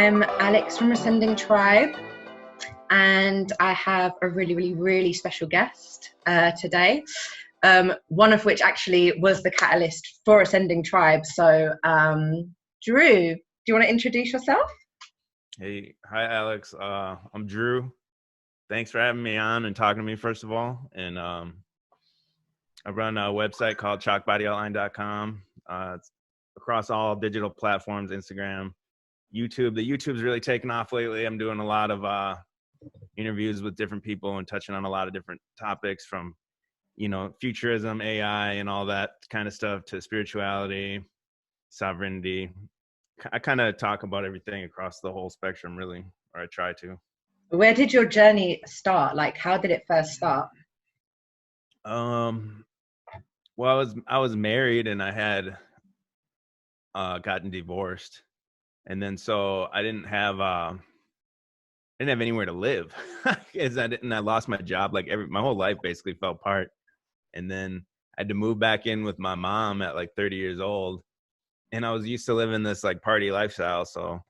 I'm Alex from Ascending Tribe, and I have a really special guest today, one of which actually was the catalyst for Ascending Tribe. So, Drew, do you want to introduce yourself? Hey, hi, Alex. I'm Drew. Thanks for having me on and talking to me, first of all. And I run a website called Chalkbodyoutline.com. It's across all digital platforms, Instagram, YouTube. The YouTube's really taken off lately. I'm doing a lot of interviews with different people and touching on a lot of different topics from, futurism, AI, and all that kind of stuff to spirituality, sovereignty. I kind of talk about everything across the whole spectrum, really, or I try to. Where did your journey start? Like, how did it first start? Well, I was married and I had gotten divorced, and then so I didn't have anywhere to live. I lost my job. Like my whole life basically fell apart, and then I had to move back in with my mom at like 30 years old, and I was used to living this like party lifestyle, so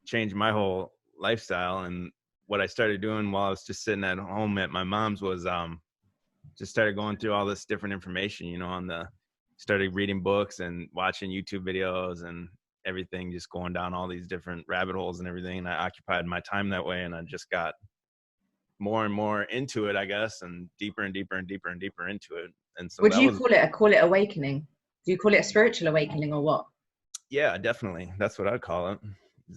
changed my whole lifestyle. And what I started doing while I was just sitting at home at my mom's was just started going through all this different information, started reading books and watching YouTube videos and everything, just going down all these different rabbit holes and everything. And I occupied my time that way, and I just got more and more into it, I guess, and deeper and deeper and deeper and deeper into it. And so Would you call it awakening? Do you call it a spiritual awakening or what? Yeah, definitely. That's what I'd call it.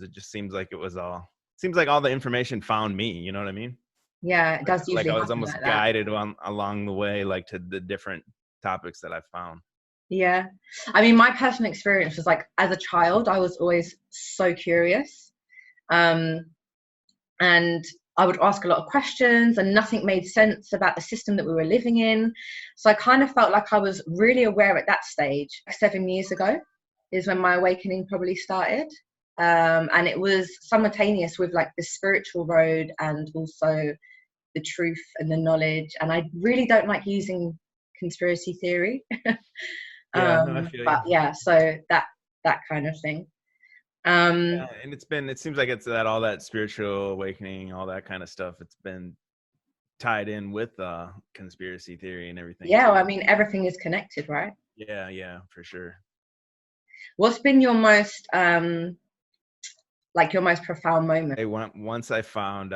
It just seems like all the information found me, you know what I mean? Yeah, it does usually like I was almost like guided along the way, like to the different topics that I found. Yeah. I mean, my personal experience was like, as a child, I was always so curious. And I would ask a lot of questions and nothing made sense about the system that we were living in. So I kind of felt like I was really aware at that stage. 7 years ago is when my awakening probably started. And it was simultaneous with like the spiritual road and also the truth and the knowledge. And I really don't like using conspiracy theory. Yeah, no, I feel but you. yeah, so that kind of thing. Yeah, and it seems like it's all that spiritual awakening, all that kind of stuff. It's been tied in with conspiracy theory and everything. Yeah, well, I mean, everything is connected, right? Yeah, for sure. What's been your most your most profound moment? Once I found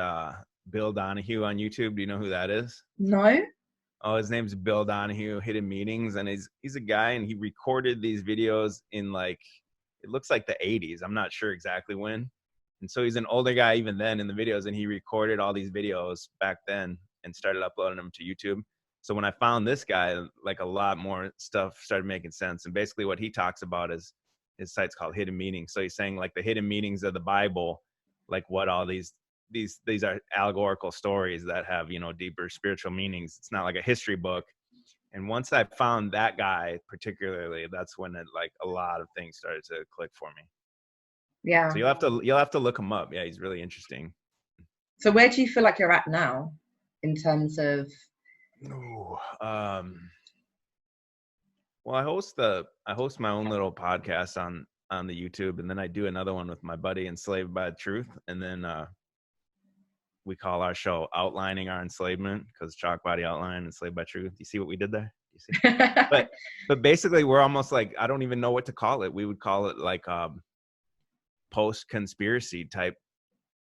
Bill Donahue on YouTube. Do you know who that is? No. Oh, his name's Bill Donahue, Hidden Meanings, and he's a guy, and he recorded these videos in like, it looks like the 80s. I'm not sure exactly when. And so he's an older guy even then in the videos, and he recorded all these videos back then and started uploading them to YouTube. So when I found this guy, like a lot more stuff started making sense. And basically what he talks about is his site's called Hidden Meanings. So he's saying like the hidden meanings of the Bible, like what all these are allegorical stories that have, deeper spiritual meanings. It's not like a history book. And once I found that guy particularly, that's when it, a lot of things started to click for me. Yeah. So you'll have to look him up. Yeah, he's really interesting. So where do you feel like you're at now in terms of? Well, I host my own little podcast on the YouTube, and then I do another one with my buddy Enslaved by the Truth, and then we call our show Outlining Our Enslavement, because Chalk Body Outline, Enslaved by Truth. You see what we did there? You see? But basically, we're almost like, I don't even know what to call it. We would call it like post-conspiracy type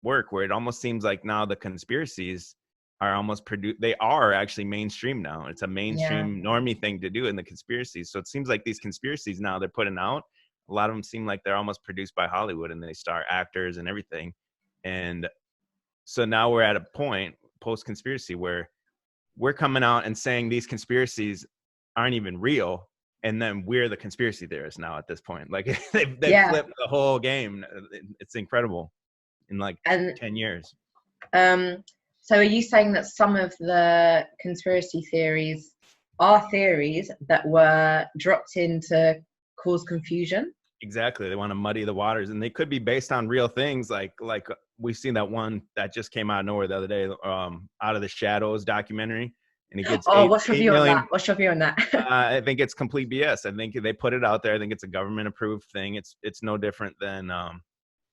work, where it almost seems like now the conspiracies are almost they are actually mainstream now. It's a mainstream normie thing to do in the conspiracies. So it seems like these conspiracies now they're putting out, a lot of them seem like they're almost produced by Hollywood, and they star actors and everything. And so now we're at a point post-conspiracy where we're coming out and saying these conspiracies aren't even real, and then we're the conspiracy theorists now at this point. Like they've flipped the whole game. It's incredible in 10 years. So are you saying that some of the conspiracy theories are theories that were dropped in to cause confusion? Exactly. They want to muddy the waters, and they could be based on real things. Like we've seen that one that just came out of nowhere the other day, Out of the Shadows documentary, and it gets what's your view on that? What's your view on that? I think it's complete BS. I think they put it out there. I think it's a government approved thing. It's no different than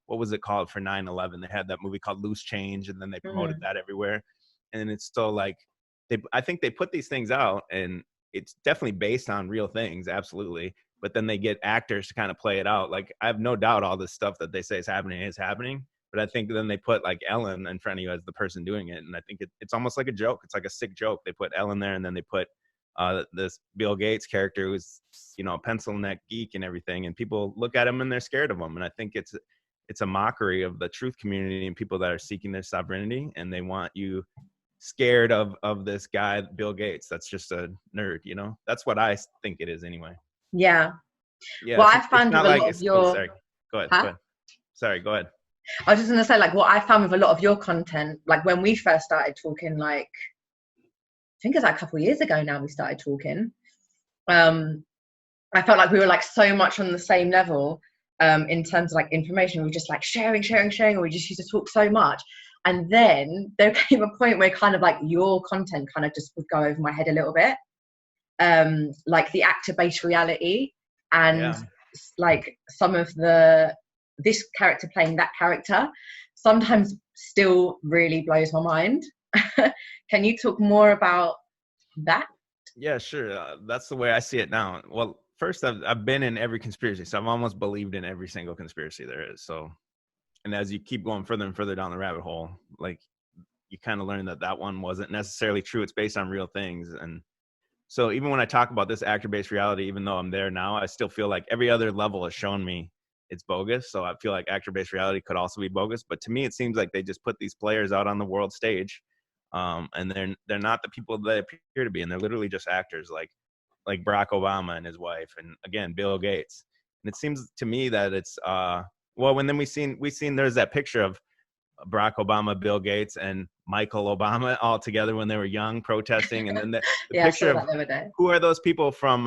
what was it called for 9/11? They had that movie called Loose Change, and then they promoted Mm. that everywhere. And it's still like I think they put these things out, and it's definitely based on real things, absolutely. But then they get actors to kind of play it out. Like, I have no doubt all this stuff that they say is happening. But I think then they put like Ellen in front of you as the person doing it, and I think it's almost like a joke. It's like a sick joke. They put Ellen there, and then they put this Bill Gates character who's, a pencil neck geek and everything, and people look at him and they're scared of him. And I think it's a mockery of the truth community and people that are seeking their sovereignty, and they want you scared of this guy Bill Gates that's just a nerd. That's what I think it is anyway. Yeah. Yeah. Well, it's, I found it's not with a like lot of your. sorry. Go ahead. Huh? Go ahead. Sorry. Go ahead. I was just gonna say, like, what I found with a lot of your content, like when we first started talking, like I think it's like a couple of years ago now we started talking. I felt like we were like so much on the same level in terms of like information. We were just like sharing, and we just used to talk so much. And then there came a point where kind of like your content kind of just would go over my head a little bit, like the actor-based reality and like some of this character playing that character sometimes still really blows my mind. Can you talk more about that? Yeah, sure. That's the way I see it now. Well, first, I've been in every conspiracy, so I've almost believed in every single conspiracy there is. So, and as you keep going further and further down the rabbit hole, like, you kind of learn that one wasn't necessarily true. It's based on real things. And so even when I talk about this actor-based reality, even though I'm there now, I still feel like every other level has shown me it's bogus. So I feel like actor-based reality could also be bogus. But to me, it seems like they just put these players out on the world stage, and they're not the people they appear to be, and they're literally just actors, like Barack Obama and his wife, and again Bill Gates. And it seems to me that it's when then we seen there's that picture of Barack Obama, Bill Gates, and Michael Obama all together when they were young protesting, and then the Yeah, picture of I saw that the other day. who are those people from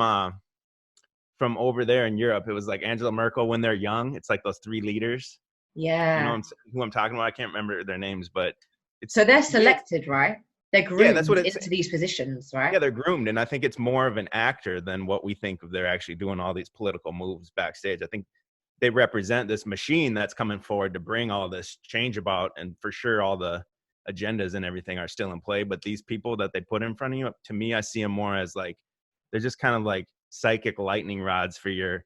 over there in Europe. It was like Angela Merkel when they're young. It's like those three leaders. Yeah. Who I'm talking about? I can't remember their names, but so they're selected, right? They're groomed that's what into these positions, right? Yeah, they're groomed, and I think it's more of an actor than what we think of. They're actually doing all these political moves backstage. I think they represent this machine that's coming forward to bring all this change about, and for sure all the agendas and everything are still in play. But these people that they put in front of you, to me, I see them more as like they're just kind of like psychic lightning rods for your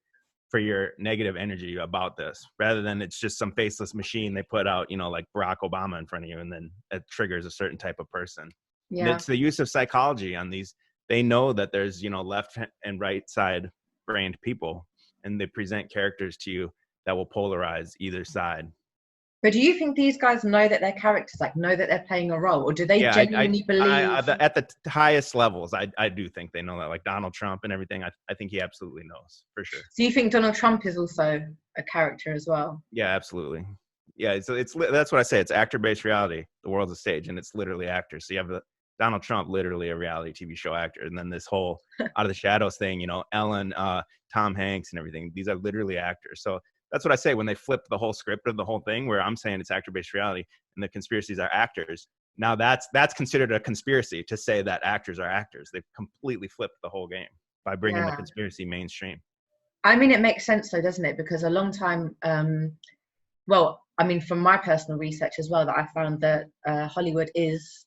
negative energy about this, rather than it's just some faceless machine they put out, like Barack Obama in front of you, and then it triggers a certain type of person. Yeah. And it's the use of psychology on these. They know that there's, left and right side brained people, and they present characters to you that will polarize either side. But do you think these guys know that they're characters, like know that they're playing a role, or do they genuinely believe? At the highest levels, I do think they know that, like Donald Trump and everything. I think he absolutely knows, for sure. So you think Donald Trump is also a character as well? Yeah, absolutely. Yeah, so that's what I say. It's actor-based reality. The world's a stage, and it's literally actors. So you have Donald Trump, literally a reality TV show actor, and then this whole Out of the Shadows thing, Ellen, Tom Hanks, and everything. These are literally actors. So that's what I say when they flip the whole script of the whole thing, where I'm saying it's actor-based reality and the conspiracies are actors. Now that's considered a conspiracy to say that actors are actors. They've completely flipped the whole game by bringing the conspiracy mainstream. I mean, it makes sense though, doesn't it? Because a long time, well, I mean, from my personal research as well, that I found that Hollywood is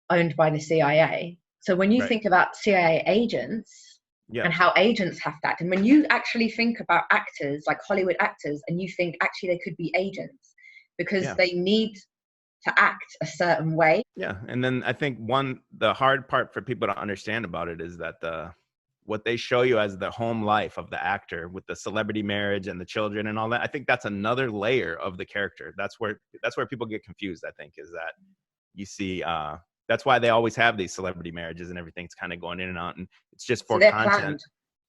owned by the CIA. So when you think about CIA agents and how agents have to act, and when you actually think about actors, like Hollywood actors, and you think actually they could be agents because they need to act a certain way. Yeah, and then I think the hard part for people to understand about it is that what they show you as the home life of the actor with the celebrity marriage and the children and all that, I think that's another layer of the character. That's where people get confused, I think, is that you see that's why they always have these celebrity marriages and everything's kind of going in and out, and it's just for content. Planned.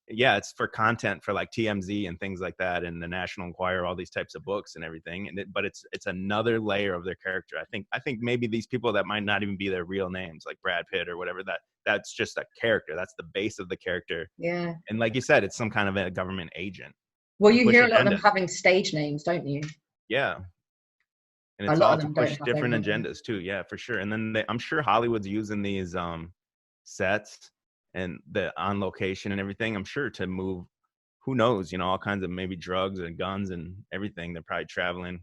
Yeah, it's for content for like TMZ and things like that, and the National Enquirer, all these types of books and everything. But it's another layer of their character. I think maybe these people that might not even be their real names, like Brad Pitt or whatever, that's just a character. That's the base of the character. Yeah. And like you said, it's some kind of a government agent. Well, you hear a lot of them having stage names, don't you? Yeah. And it's all to push different agendas too. Yeah, for sure. And then I'm sure Hollywood's using these sets and the on location and everything, I'm sure, to move who knows, you know, all kinds of maybe drugs and guns and everything. They're probably traveling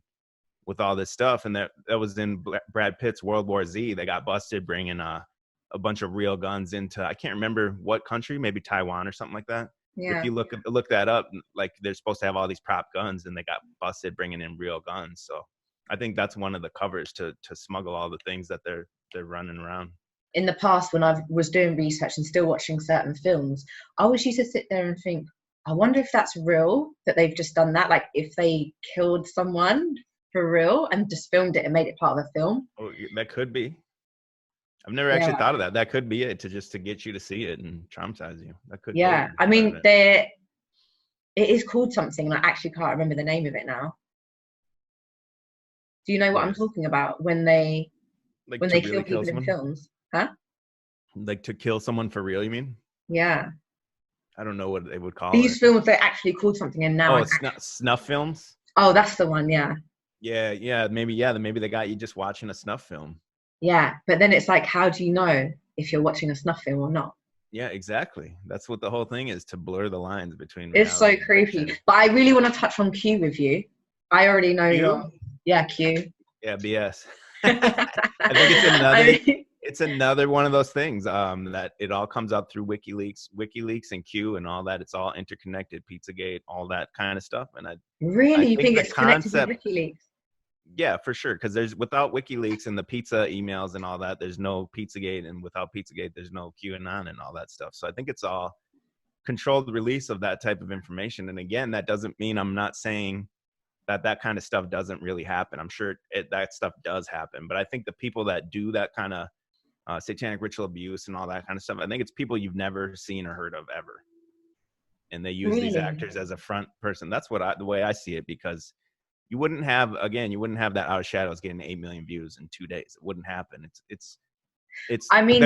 with all this stuff. And that was in Brad Pitt's World War Z. They got busted bringing a bunch of real guns into, I can't remember what country, maybe Taiwan or something like that. But if Yeah. you look that up, like they're supposed to have all these prop guns and they got busted bringing in real guns. So I think that's one of the covers to smuggle all the things that they're running around. In the past, when I was doing research and still watching certain films, I always used to sit there and think, I wonder if that's real, that they've just done that. Like if they killed someone for real and just filmed it and made it part of a film. Oh, that could be. I've never actually Yeah. thought of that. That could be it, to get you to see it and traumatize you. That could. Yeah. Totally I mean, it is called something, and I actually can't remember the name of it now. Do you know what I'm talking about? When they kill people in films, huh? Like to kill someone for real, you mean? Yeah. I don't know what they would call these it. films. They're actually called something, and now snuff films. Oh, that's the one. Yeah. Yeah. Maybe they got you just watching a snuff film. Yeah, but then it's like, how do you know if you're watching a snuff film or not? Yeah, exactly. That's what the whole thing is, to blur the lines between. It's so creepy. But I really want to touch on Q with you. I already know Q. Yeah, BS. I think it's another one of those things that it all comes up through WikiLeaks and Q and all that. It's all interconnected, Pizzagate, all that kind of stuff. And you think it's connected with WikiLeaks? Yeah, for sure. Because without WikiLeaks and the pizza emails and all that, there's no Pizzagate, and without Pizzagate, there's no QAnon and all that stuff. So I think it's all controlled release of that type of information. And again, that doesn't mean I'm not saying that kind of stuff doesn't really happen. I'm sure that stuff does happen. But I think the people that do that kind of satanic ritual abuse and all that kind of stuff, I think it's people you've never seen or heard of ever. And they use these actors as a front person. That's the way I see it, because you wouldn't have that Out of Shadows getting 8 million views in 2 days. It wouldn't happen. It's I mean,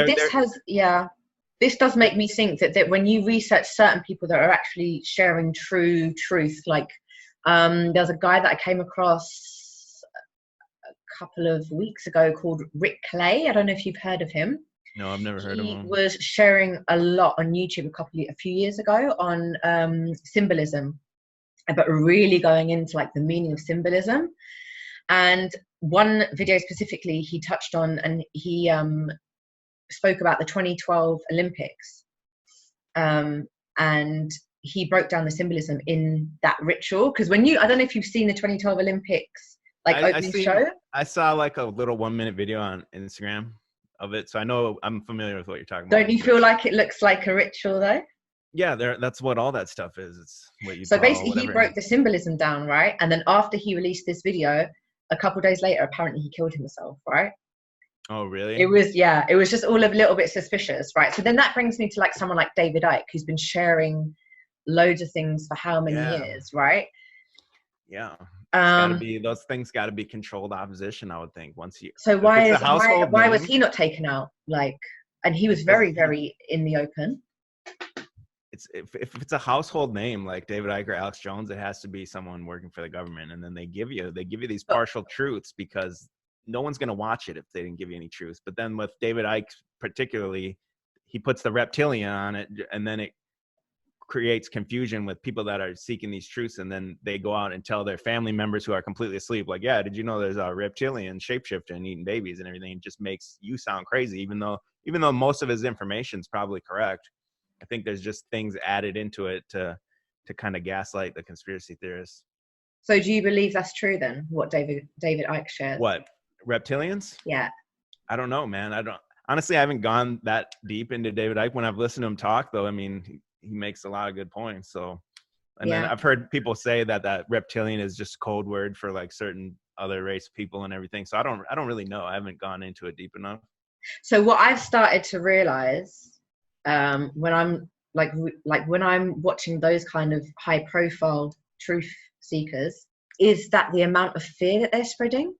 this does make me think that when you research certain people that are actually sharing truth, like there's a guy that I came across a couple of weeks ago called Rick Clay. I don't know if you've heard of him. No, I've never heard of him. He was sharing a lot on YouTube a few years ago on symbolism, but really going into like the meaning of symbolism. And one video specifically he touched on, and he spoke about the 2012 Olympics, and he broke down the symbolism in that ritual. Because I don't know if you've seen the 2012 Olympics opening show. I saw like a little 1-minute video on Instagram of it, so I'm familiar with what you're talking about. Don't you feel like it looks like a ritual though? Yeah, that's what all that stuff is. It's what you. So basically, he broke the symbolism down, right? And then after he released this video, a couple days later, apparently he killed himself, right? Oh, really? It was just all a little bit suspicious, right? So then that brings me to like someone like David Icke, who's been sharing loads of things for how many years, right? Yeah. Those things got to be controlled opposition, I would think. So why was he not taken out? And he was very, very in the open. If it's a household name like David Icke or Alex Jones, it has to be someone working for the government, and then they give you these partial truths, because no one's going to watch it if they didn't give you any truths. But then with David Icke particularly, he puts the reptilian on it, and then it creates confusion with people that are seeking these truths, and then they go out and tell their family members who are completely asleep, like, yeah, did you know there's a reptilian shapeshifter and eating babies and everything? It just makes you sound crazy, even though most of his information is probably correct. I think there's just things added into it to kind of gaslight the conspiracy theorists. So do you believe that's true then, what David Icke shares? What, reptilians? Yeah. I don't know, man. Honestly, I haven't gone that deep into David Icke. When I've listened to him talk, though, I mean, he makes a lot of good points. So, and then I've heard people say that reptilian is just code word for like certain other race people and everything. So I don't really know. I haven't gone into it deep enough. So what I've started to realize, when I'm when I'm watching those kind of high profile truth seekers, is that the amount of fear that they're spreading.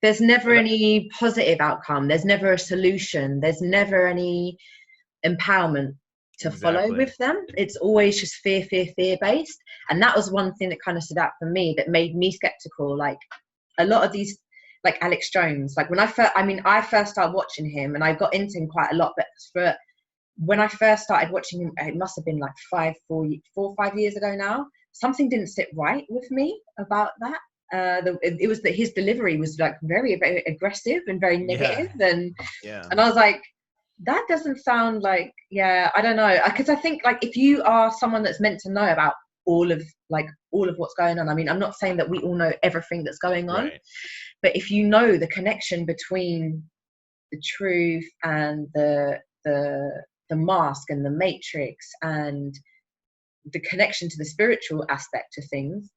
There's never any positive outcome. There's never a solution. There's never any empowerment to follow with them. It's always just fear based. And that was one thing that kind of stood out for me, that made me skeptical. Like a lot of these, like Alex Jones, like when I first started watching him, and I got into him quite a lot, but for when I first started watching him, it must have been like 5 years ago now. Something didn't sit right with me about that. It was that his delivery was like very, very aggressive and very negative, and I was like, that doesn't sound like, yeah, I don't know, because I think like if you are someone that's meant to know about all of what's going on, I mean, I'm not saying that we all know everything that's going on, right. but if you know the connection between the truth and the mask and the matrix and the connection to the spiritual aspect of things,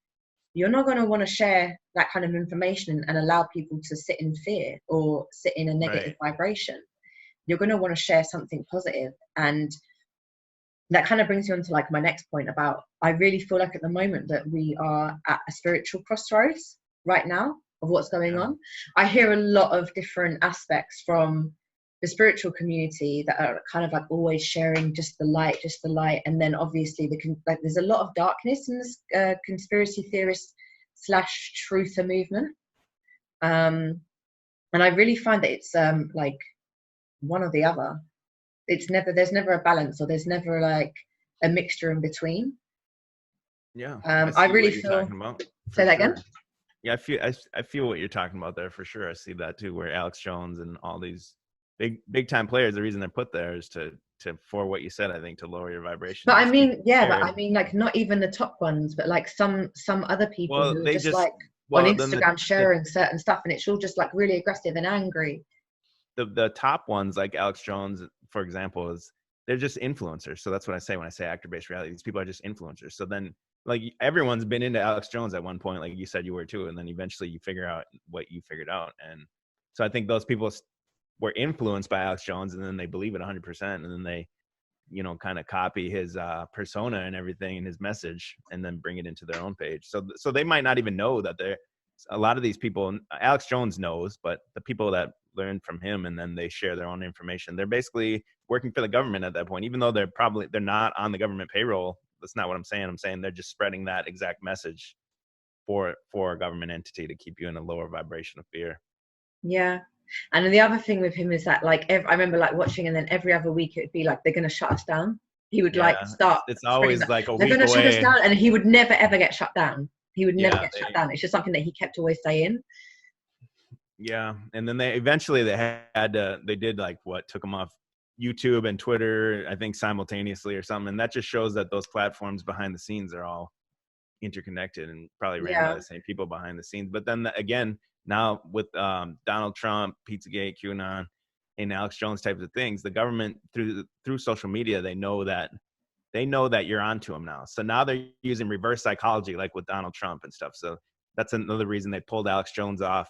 you're not going to want to share that kind of information and allow people to sit in fear or sit in a negative vibration. You're going to want to share something positive. And that kind of brings you on to like my next point about, I really feel like at the moment that we are at a spiritual crossroads right now of what's going on. I hear a lot of different aspects from the spiritual community that are kind of like always sharing just the light, and then obviously there's a lot of darkness in this conspiracy theorist / truther movement, and I really find that it's like one or the other. There's never a balance, or there's never like a mixture in between. I really feel. Say that again. Yeah, I feel what you're talking about there for sure. I see that too, where Alex Jones and all these big time players, the reason they're put there is to for what you said, I think, to lower your vibration. But I mean, like not even the top ones, but like some other people who are just like on Instagram sharing certain stuff, and it's all just like really aggressive and angry. The top ones, like Alex Jones, for example, they're just influencers. So that's what I say when I say actor-based reality. These people are just influencers. So then, like, everyone's been into Alex Jones at one point, like you said you were too, and then eventually you figure out what you figured out. And so I think those people were influenced by Alex Jones, and then they believe it 100%, and then they, kind of copy his persona and everything and his message, and then bring it into their own page. So they might not even know that a lot of these people, Alex Jones knows, but the people that learn from him and then they share their own information, they're basically working for the government at that point, even though they're not on the government payroll. That's not what I'm saying. I'm saying they're just spreading that exact message for a government entity to keep you in a lower vibration of fear. Yeah. And then the other thing with him is that, like, I remember like watching, and then every other week it would be like, they're going to shut us down. He would like start. It's always like a week away. They're going to shut us down, and he would never ever get shut down. He would never get shut down. It's just something that he kept always saying. Yeah, and then they did like what took them off YouTube and Twitter, I think simultaneously or something, and that just shows that those platforms behind the scenes are all interconnected and probably ran by the same people behind the scenes. But then again, now with Donald Trump, Pizzagate, QAnon, and Alex Jones types of things, the government through social media, they know that you're onto them now. So now they're using reverse psychology, like with Donald Trump and stuff. So that's another reason they pulled Alex Jones off,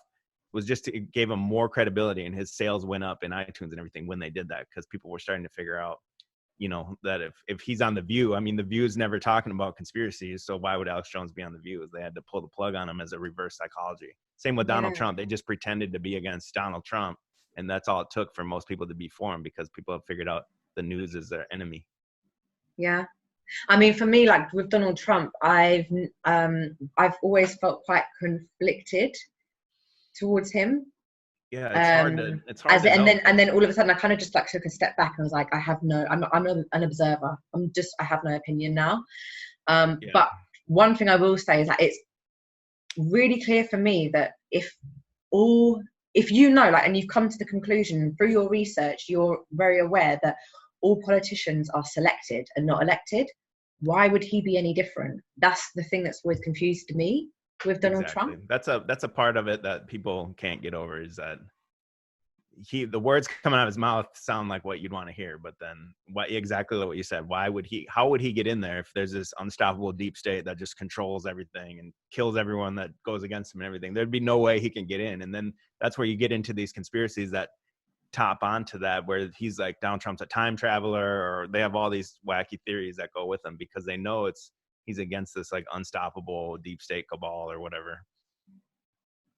was just it gave him more credibility, and his sales went up in iTunes and everything when they did that, because people were starting to figure out, that if he's on The View, I mean, The View is never talking about conspiracies, so why would Alex Jones be on The View? They had to pull the plug on him as a reverse psychology. Same with Donald Trump. They just pretended to be against Donald Trump, and that's all it took for most people to be for him, because people have figured out the news is their enemy. Yeah. I mean, for me, like with Donald Trump, I've always felt quite conflicted towards him. Yeah, it's hard to know. And then all of a sudden I kind of just like took a step back and was like, I'm an observer. I have no opinion now. But one thing I will say is that it's really clear for me that if like, and you've come to the conclusion through your research, you're very aware that all politicians are selected and not elected. Why would he be any different? That's the thing that's always confused me with Donald Trump. That's a part of it that people can't get over, is that the words coming out of his mouth sound like what you'd want to hear, but then exactly what you said, how would he get in there if there's this unstoppable deep state that just controls everything and kills everyone that goes against him and everything? There'd be no way he can get in. And then that's where you get into these conspiracies that top onto that, where he's like, Donald Trump's a time traveler, or they have all these wacky theories that go with them, because they know he's against this like unstoppable deep state cabal or whatever.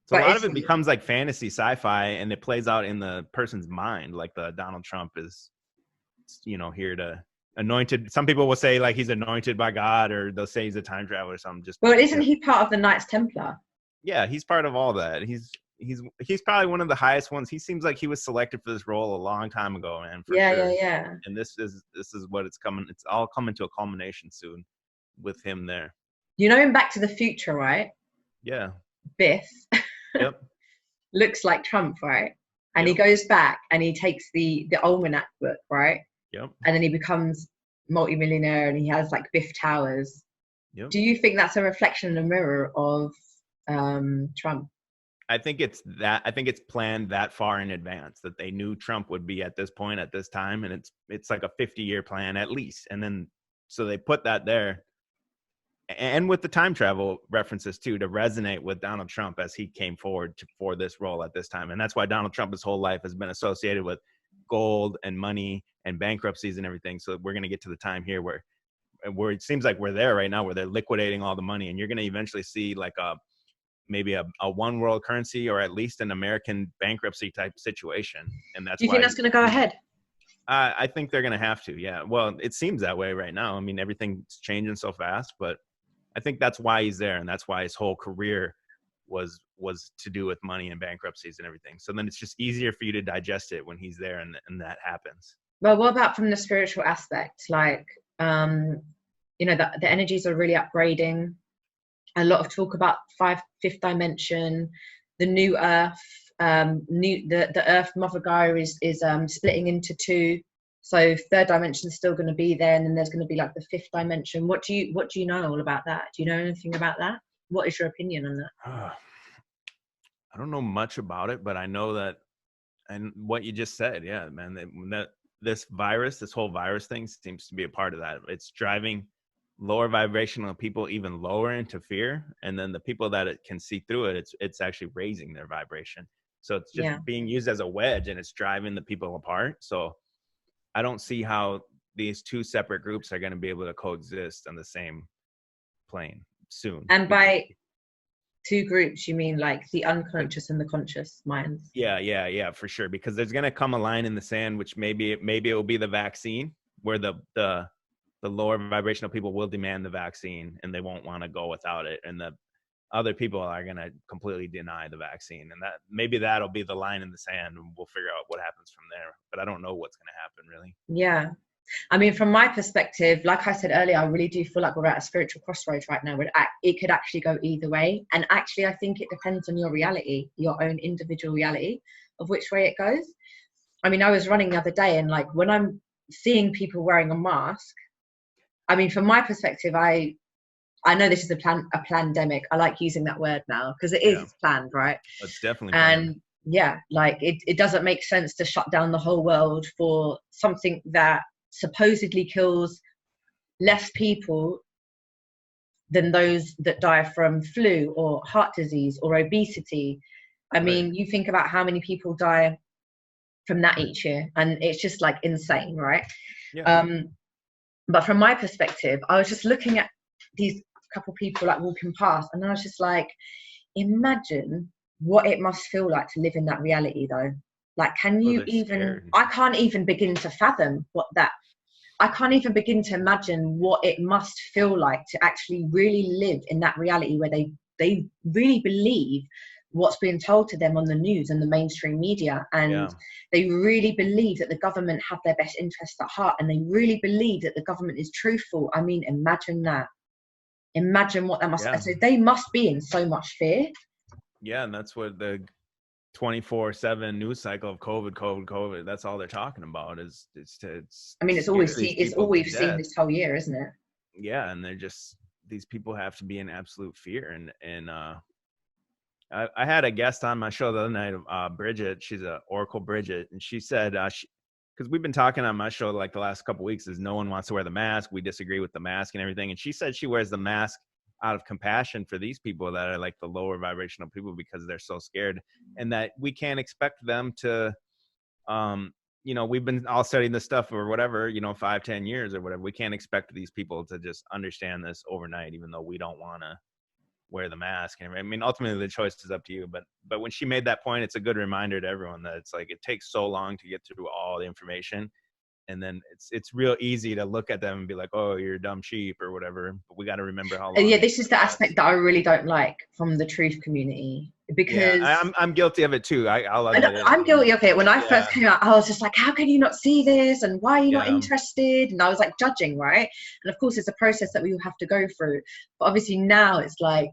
So a lot of it becomes like fantasy sci-fi, and it plays out in the person's mind. Like the Donald Trump is, here to anointed. Some people will say like he's anointed by God, or they'll say he's a time traveler or something. Isn't he part of the Knights Templar? Yeah, he's part of all that. he's probably one of the highest ones. He seems like he was selected for this role a long time ago, man, for Yeah, sure. yeah. And this is what it's coming. It's all coming to a culmination soon with him there. You know, in Back to the Future, right? Yeah. Biff Yep. looks like Trump, right? And he Yep. goes back and he takes the almanac book, right? Yep. And then he becomes multimillionaire and he has like Biff Towers. Yep. Do you think that's a reflection in the mirror of Trump? I think it's planned that far in advance, that they knew Trump would be at this point at this time, and it's like a 50-year plan at least. And then so they put that there, and with the time travel references too, to resonate with Donald Trump as he came forward for this role at this time. And that's why Donald Trump his whole life has been associated with gold and money and bankruptcies and everything. So we're going to get to the time here where it seems like we're there right now, where they're liquidating all the money, and you're going to eventually see like maybe a one world currency, or at least an American bankruptcy type situation. And that's Do you think that's going to go ahead? I think they're going to have to. Yeah. Well, it seems that way right now. I mean, everything's changing so fast, but I think that's why he's there. And that's why his whole career was to do with money and bankruptcies and everything. So then it's just easier for you to digest it when he's there and that happens. Well, what about from the spiritual aspect? Like, you know, the energies are really upgrading. A lot of talk about fifth dimension, the new Earth, the Earth Mother Gaia is splitting into two. So third dimension is still going to be there, and then there's going to be like the fifth dimension. What do you know all about that? Do you know anything about that? What is your opinion on that? I don't know much about it, but I know that, and what you just said, yeah, man, that this whole virus thing seems to be a part of that. It's driving lower vibrational people even lower into fear, and then the people that it can see through it, it's actually raising their vibration. So it's just being used as a wedge, and it's driving the people apart. So I don't see how these two separate groups are going to be able to coexist on the same plane soon. And by two groups, you mean like the unconscious and the conscious minds? Yeah, for sure. Because there's going to come a line in the sand, which maybe it will be the vaccine, where the lower vibrational people will demand the vaccine and they won't want to go without it. And the other people are going to completely deny the vaccine. And that maybe that'll be the line in the sand, and we'll figure out what happens from there. But I don't know what's going to happen really. Yeah. I mean, from my perspective, like I said earlier, I really do feel like we're at a spiritual crossroads right now. It could actually go either way. And actually, I think it depends on your reality, your own individual reality of which way it goes. I mean, I was running the other day, and like when I'm seeing people wearing a mask, I mean, from my perspective, I know this is a pandemic. I like using that word now because it is planned, right? It's definitely planned. And yeah, like it doesn't make sense to shut down the whole world for something that supposedly kills less people than those that die from flu or heart disease or obesity. I mean, you think about how many people die from that each year, and it's just like insane, right? Yeah. But from my perspective, I was just looking at these couple people like walking past, and I was just like, imagine what it must feel like to live in that reality though. Like, can you I can't even begin to fathom I can't even begin to imagine what it must feel like to actually really live in that reality where they really believe what's being told to them on the news and the mainstream media, and they really believe that the government have their best interests at heart, and they really believe that the government is truthful. I mean, imagine that. Imagine what that must so they must be in so much fear. Yeah, and that's what the 24/7 news cycle of COVID, that's all they're talking about is I mean, it's all we've seen this whole year, isn't it? Yeah, and they're just, these people have to be in absolute fear. And I had a guest on my show the other night, Bridget. She's a Oracle Bridget, and she said because we've been talking on my show like the last couple of weeks, is no one wants to wear the mask. We disagree with the mask and everything. And she said she wears the mask out of compassion for these people that are like the lower vibrational people, because they're so scared, and that we can't expect them to, we've been all studying this stuff or whatever, 5-10 years or whatever. We can't expect these people to just understand this overnight, even though we don't want to wear the mask. And I mean, ultimately the choice is up to you. But when she made that point, it's a good reminder to everyone that it's like, it takes so long to get through all the information. And then it's real easy to look at them and be like, oh, you're a dumb sheep or whatever. But we got to remember how long. Yeah, this is the aspect that I really don't like from the truth community, because I'm guilty of it too. I'll admit it. I'm guilty of it. When I first Yeah. came out, I was just like, how can you not see this? And why are you not Yeah. interested? And I was like judging, right? And of course, it's a process that we all have to go through. But obviously now it's like,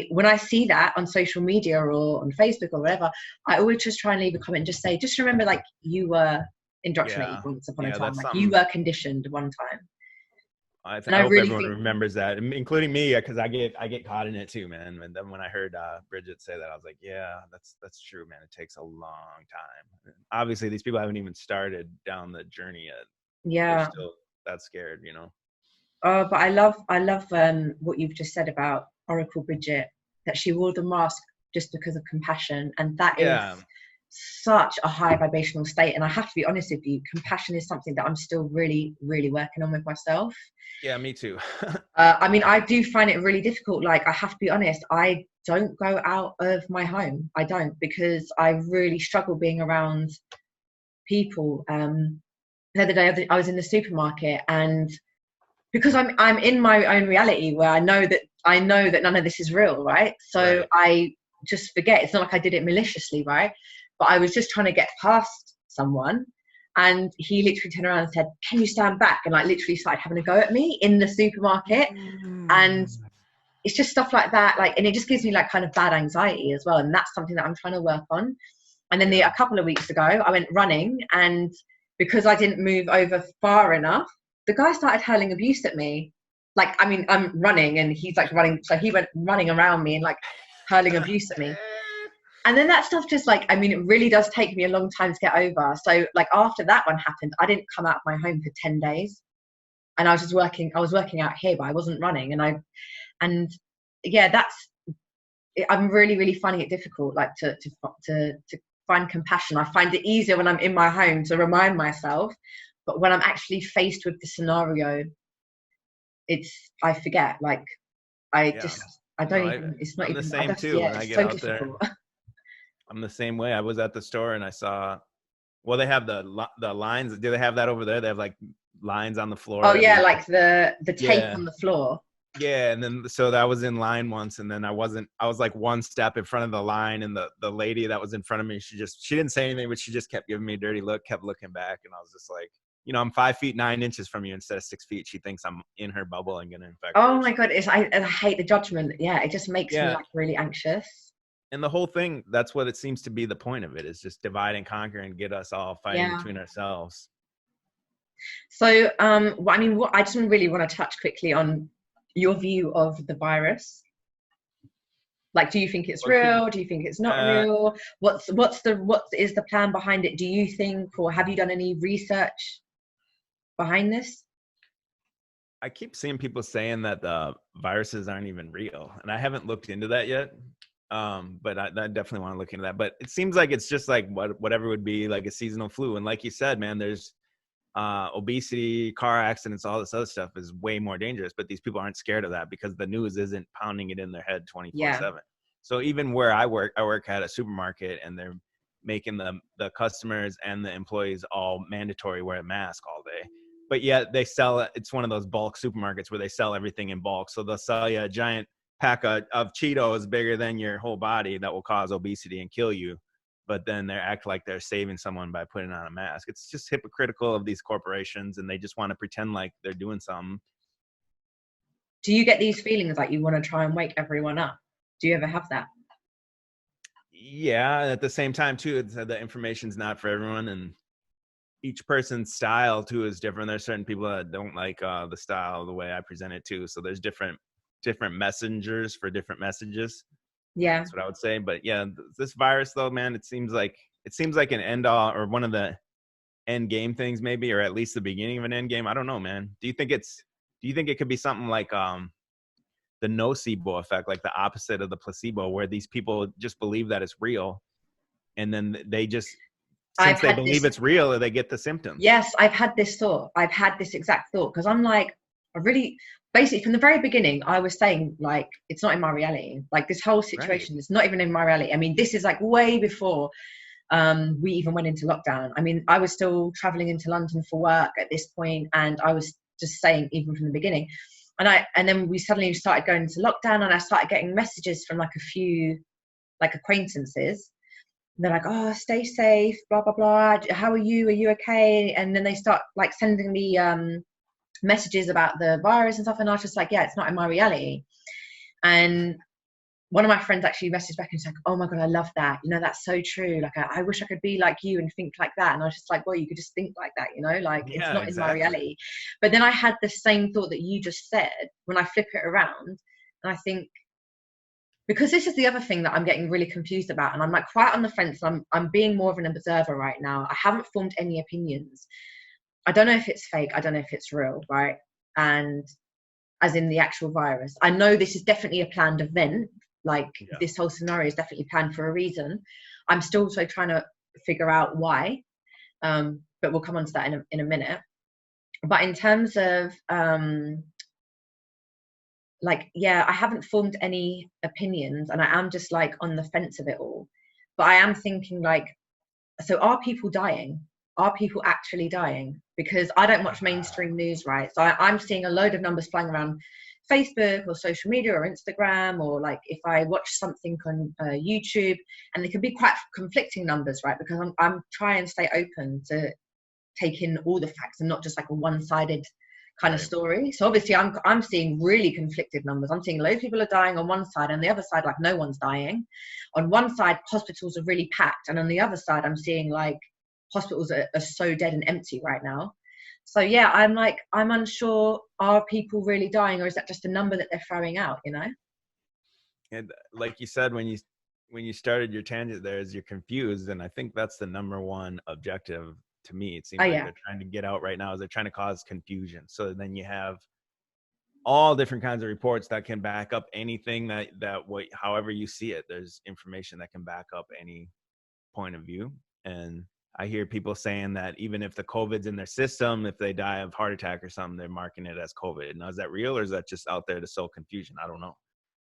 when I see that on social media or on Facebook or whatever, I always just try and leave a comment and just say, just remember, like, you were indoctrinated once upon a time. That's Like, something you were conditioned one time. I And I hope really everyone think, remembers that, including me, because I get caught in it too, man. And then when I heard Bridget say that, I was like, yeah, that's true, man. It takes a long time. Obviously, these people haven't even started down the journey yet. yeah. They're still that scared, you know. Oh, but I love what you've just said about Oracle Bridget, that she wore the mask just because of compassion, and that is such a high vibrational state. And I have to be honest with you, compassion is something that I'm still really, really working on with myself. Yeah, me too. I mean, I do find it really difficult. Like, I have to be honest, I don't go out of my home. I don't, because I really struggle being around people. The other day I was in the supermarket, and because I'm in my own reality where I know that none of this is real, right? So Right. I just forget. It's not like I did it maliciously, right? But I was just trying to get past someone, and he literally turned around and said, "Can you stand back?" And like literally started having a go at me in the supermarket. And it's just stuff like that, like, and it just gives me like kind of bad anxiety as well. And that's something that I'm trying to work on. And then a couple of weeks ago, I went running, and because I didn't move over far enough, the guy started hurling abuse at me. Like, I mean, I'm running and he's like running, so he went running around me and like hurling abuse at me. And then that stuff just, like, I mean, it really does take me a long time to get over. So like after that one happened, I didn't come out of my home for 10 days. And I was working out here, but I wasn't running. And yeah, I'm really, really finding it difficult, like to find compassion. I find it easier when I'm in my home to remind myself, but when I'm actually faced with the scenario, I forget. Like, I don't even, it's not I'm the even, same too. yeah, When I it's get so out difficult. there, I'm the same way. I was at the store and I saw, well, they have the lines. Do they have that over there? They have like lines on the floor. Oh yeah, like the tape on the floor. Yeah, and then so I was in line once, and then I was like one step in front of the line, and the lady that was in front of me, she didn't say anything, but she just kept giving me a dirty look, kept looking back, and I was just like, you know, I'm 5 feet 9 inches from you instead of 6 feet. She thinks I'm in her bubble and gonna infect her. Oh my god, I hate the judgment. Yeah, it just makes me like really anxious. And the whole thing, that's what it seems to be the point of it, is just divide and conquer and get us all fighting between ourselves. So, I just really want to touch quickly on your view of the virus. Like, do you think it's real? Do you think it's not real? What is the plan behind it? Do you think, or have you done any research behind this? I keep seeing people saying that the viruses aren't even real, and I haven't looked into that yet. But I definitely want to look into that. But it seems like it's just like whatever would be like a seasonal flu. And like you said, man, there's obesity, car accidents, all this other stuff is way more dangerous. But these people aren't scared of that because the news isn't pounding it in their head 24/7. So even where I work at a supermarket, and they're making the customers and the employees all mandatory wear a mask all day. But yet they sell it. It's one of those bulk supermarkets where they sell everything in bulk. So they'll sell you a giant pack of Cheetos bigger than your whole body that will cause obesity and kill you. But then they act like they're saving someone by putting on a mask. It's just hypocritical of these corporations, and they just want to pretend like they're doing something. Do you get these feelings like you want to try and wake everyone up? Do you ever have that? Yeah, at the same time too, the information's not for everyone, and each person's style too is different. There's certain people that don't like the style the way I present it too. So there's different messengers for different messages. Yeah, that's what I would say. But yeah, this virus though, man, it seems like an end all, or one of the end game things maybe, or at least the beginning of an end game. I don't know, man. Do you think it could be something like the nocebo effect, like the opposite of the placebo, where these people just believe that it's real, and then they just, since they believe it's real, they get the symptoms? Yes, I've had this thought. I've had this exact thought, because I'm like, basically from the very beginning, I was saying, like, it's not in my reality. Like, this whole situation is not even in my reality. I mean, this is like way before we even went into lockdown. I mean, I was still traveling into London for work at this point, and I was just saying, even from the beginning, and then we suddenly started going into lockdown, and I started getting messages from like a few like acquaintances. They're like, oh, stay safe, blah blah blah, how are you, okay? And then they start like sending me messages about the virus and stuff, and I was just like, yeah, it's not in my reality. And one of my friends actually messaged back and she's like, oh my god, I love that, you know, that's so true, like I wish I could be like you and think like that. And I was just like, well, you could just think like that, you know, like it's Yeah, not in my exactly. reality. But then I had the same thought that you just said when I flip it around, and I think, because this is the other thing that I'm getting really confused about, and I'm like quite on the fence. I'm being more of an observer right now. I haven't formed any opinions. I don't know if it's fake, I don't know if it's real, right? And as in the actual virus, I know this is definitely a planned event, like Yeah. this whole scenario is definitely planned for a reason. I'm still also trying to figure out why, but we'll come on to that in a minute. But in terms of like, yeah, I haven't formed any opinions, and I am just like on the fence of it all. But I am thinking like, so are people dying? Are people actually dying? Because I don't watch mainstream news, right? So I'm seeing a load of numbers flying around Facebook or social media or Instagram, or like if I watch something on YouTube, and they can be quite conflicting numbers, right? Because I'm trying to stay open to take in all the facts and not just like a one-sided kind of story. So obviously I'm seeing really conflicted numbers. I'm seeing loads of people are dying on one side, and the other side like no one's dying. On one side hospitals are really packed, and on the other side I'm seeing like hospitals are so dead and empty right now. So yeah, I'm unsure, are people really dying, or is that just a number that they're throwing out, you know? And like you said, when you started your tangent there, is you're confused, and I think that's the number one objective to me. It seems Oh like yeah. they're trying to get out right now, is they're trying to cause confusion. So then you have all different kinds of reports that can back up anything that what however you see it. There's information that can back up any point of view. And I hear people saying that even if the COVID's in their system, if they die of heart attack or something, they're marking it as COVID. Now, is that real, or is that just out there to sow confusion? I don't know.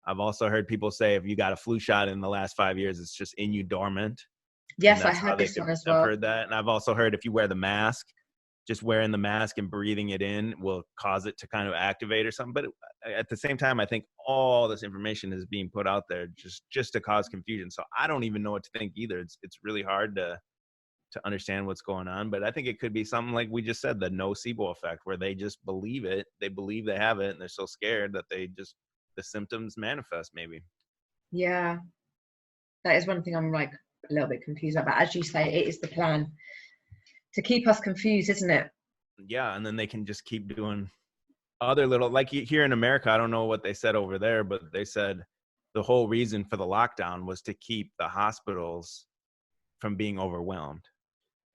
I've also heard people say if you got a flu shot in the last 5 years, it's just in you dormant. And Yes, I that's how heard they this could, one as I've well. heard that. And I've also heard if you wear the mask, just wearing the mask and breathing it in will cause it to kind of activate or something. But at the same time, I think all this information is being put out there just to cause confusion. So I don't even know what to think either. It's really hard to understand what's going on. But I think it could be something like we just said, the nocebo effect, where they just believe it. They believe they have it, and they're so scared that the symptoms manifest maybe. Yeah, that is one thing I'm like a little bit confused about. As you say, it is the plan to keep us confused, isn't it? Yeah, and then they can just keep doing other little, like here in America, I don't know what they said over there, but they said the whole reason for the lockdown was to keep the hospitals from being overwhelmed.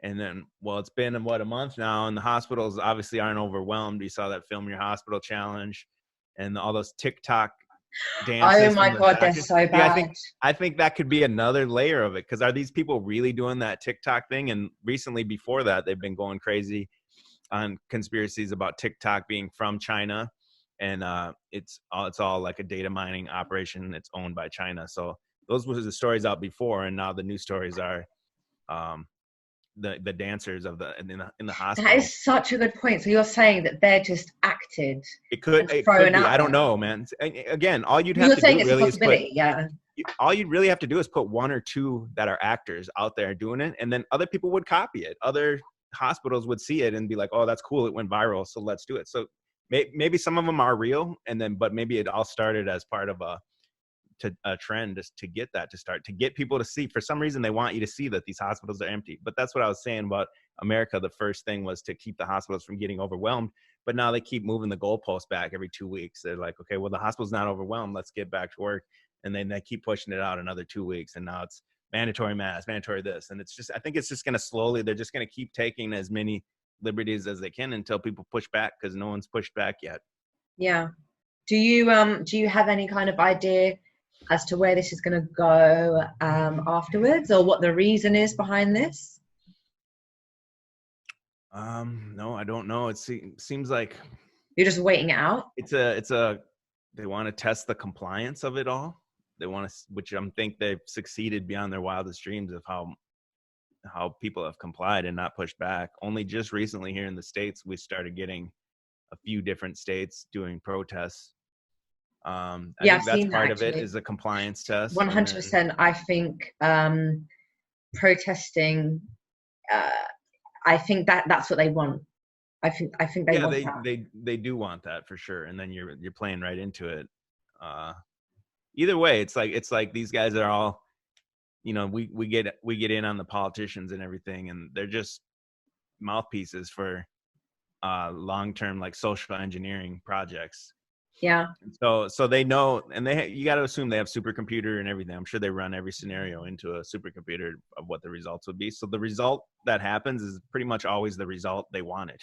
And then, well, it's been what, a month now, and the hospitals obviously aren't overwhelmed. You saw that Film Your Hospital challenge and all those TikTok Oh dances my from the god, they're doctors. so Yeah, bad. I think that could be another layer of it, because are these people really doing that TikTok thing? And recently, before that, they've been going crazy on conspiracies about TikTok being from China, and it's all like a data mining operation. It's owned by China. So those were the stories out before, and now the new stories are um, the dancers of in the That hospitals. is such a good point. So you're saying that they're just acted and It could thrown be. out I don't there. know, man. Again, all you'd have You're to saying do it's a really is possibility, yeah. all you'd really have to do is put one or two that are actors out there doing it, and then other people would copy it. Other hospitals would see it and be like, "Oh, that's cool. It went viral, so let's do it." So maybe some of them are real, but maybe it all started as part of a trend just to get that to start, to get people to see. For some reason, they want you to see that these hospitals are empty. But that's what I was saying about America. The first thing was to keep the hospitals from getting overwhelmed. But now they keep moving the goalposts back every 2 weeks. They're like, okay, well, the hospital's not overwhelmed. Let's get back to work. And then they keep pushing it out another 2 weeks. And now it's mandatory mask, mandatory this. And it's just, I think it's just going to slowly, they're just going to keep taking as many liberties as they can until people push back, because no one's pushed back yet. Yeah. Do you have any kind of idea as to where this is going to go afterwards, or what the reason is behind this? No, I don't know. It seems like You're just waiting it out? it's they want to test the compliance of it all. They want to, which I think they've succeeded beyond their wildest dreams of how people have complied and not pushed back. Only just recently here in the States, we started getting a few different states doing protests I Yeah, think I've that's seen that part of it, actually. is a compliance test. And then 100%. I think protesting. Uh, I think that's what they want. I think they yeah, want they that. they they do want that for sure. And then you're playing right into it. Uh, Either way, it's like these guys are all, we get in on the politicians and everything, and they're just mouthpieces for long-term like social engineering projects. Yeah, And so they know, and you got to assume they have supercomputer and everything. I'm sure they run every scenario into a supercomputer of what the results would be. So the result that happens is pretty much always the result they wanted.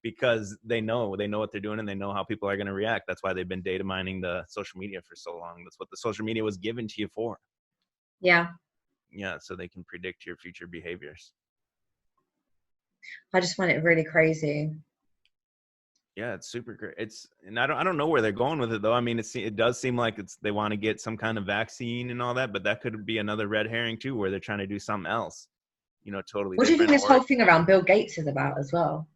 Because they know what they're doing, and they know how people are going to react. That's why they've been data mining the social media for so long. That's what the social media was given to you for. yeah. Yeah, so they can predict your future behaviors. I just find it really crazy. Yeah, it's super great. And I don't know where they're going with it though. I mean, it does seem like they want to get some kind of vaccine and all that, but that could be another red herring too, where they're trying to do something else, totally What do you think different. this Or whole thing around Bill Gates is about as well?